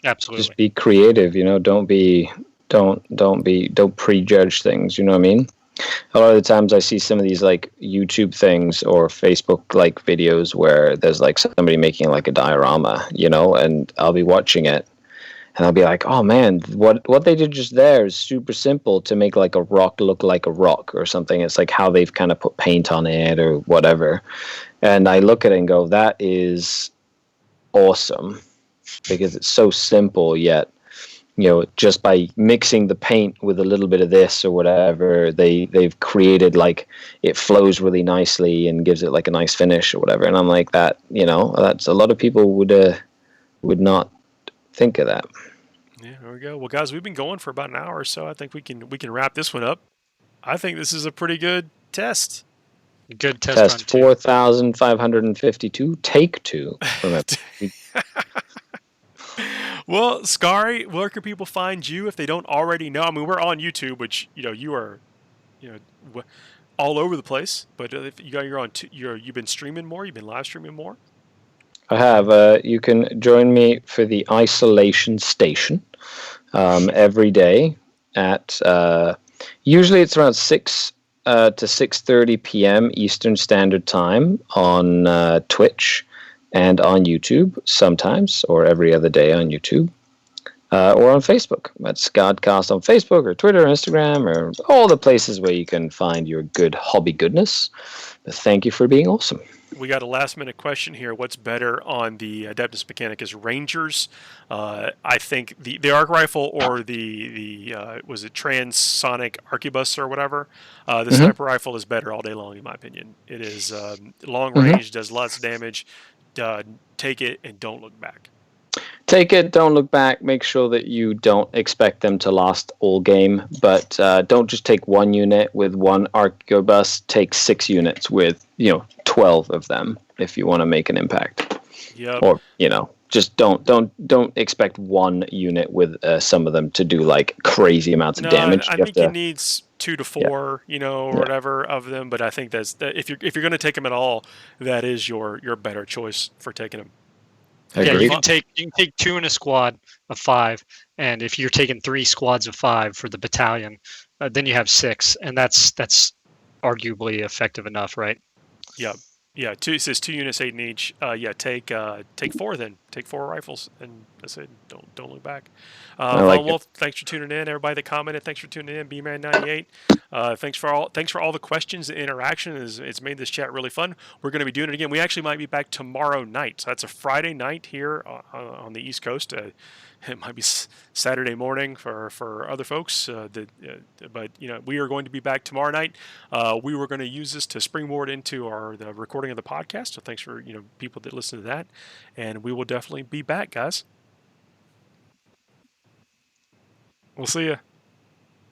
Absolutely. Just be creative, don't prejudge things, you know what I mean? A lot of the times I see some of these like YouTube things or Facebook like videos where there's like somebody making like a diorama, and I'll be watching it and I'll be like, oh man, what they did just there is super simple to make like a rock look like a rock or something. It's like how they've kind of put paint on it or whatever. And I look at it and go, that is awesome because it's so simple yet just by mixing the paint with a little bit of this or whatever, they've created like it flows really nicely and gives it like a nice finish or whatever. And I'm like that, that's a lot of people would not think of that. Yeah, there we go. Well, guys, we've been going for about an hour or so. I think we can wrap this one up. I think this is a pretty good test. Good test. 4,552. Take 2. Well, Scary, where can people find you if they don't already know? I mean, we're on YouTube, which you are, all over the place. But if you've been streaming more, you've been live streaming more. I have. You can join me for the isolation station every day at usually it's around 6 to 6:30 p.m. Eastern Standard Time on Twitch and on YouTube sometimes, or every other day on YouTube. Or on Facebook. That's Godcast on Facebook or Twitter or Instagram or all the places where you can find your good hobby goodness. But thank you for being awesome. We got a last minute question here. What's better on the Adeptus Mechanicus Rangers? I think the arc rifle or the was it transonic arquebus or whatever. The sniper rifle is better all day long, in my opinion. It is long range, does lots of damage. Take it and don't look back. Take it, don't look back. Make sure that you don't expect them to last all game, but don't just take one unit with one arquebus. Take 6 units with 12 of them if you want to make an impact. Yep. Or just don't expect one unit with some of them to do like crazy amounts of damage. I think it needs 2 to 4, or whatever of them. But I think that's if you're going to take them at all, that is your better choice for taking them. Yeah, you can take 2 in a squad of 5, and if you're taking 3 squads of 5 for the battalion, then you have 6, and that's arguably effective enough, right? Yeah. Yeah, it says 2 units, 8 in each. Take 4 then. Take 4 rifles, and that's it. Don't look back. Von Wolf, thanks for tuning in. Everybody that commented, thanks for tuning in. BMan98, thanks for all the questions and interaction. It's made this chat really fun. We're going to be doing it again. We actually might be back tomorrow night. So that's a Friday night here on the East Coast. It might be Saturday morning for other folks, but we are going to be back tomorrow night. We were going to use this to springboard into the recording of the podcast. So thanks for people that listen to that, and we will definitely be back, guys. We'll see you.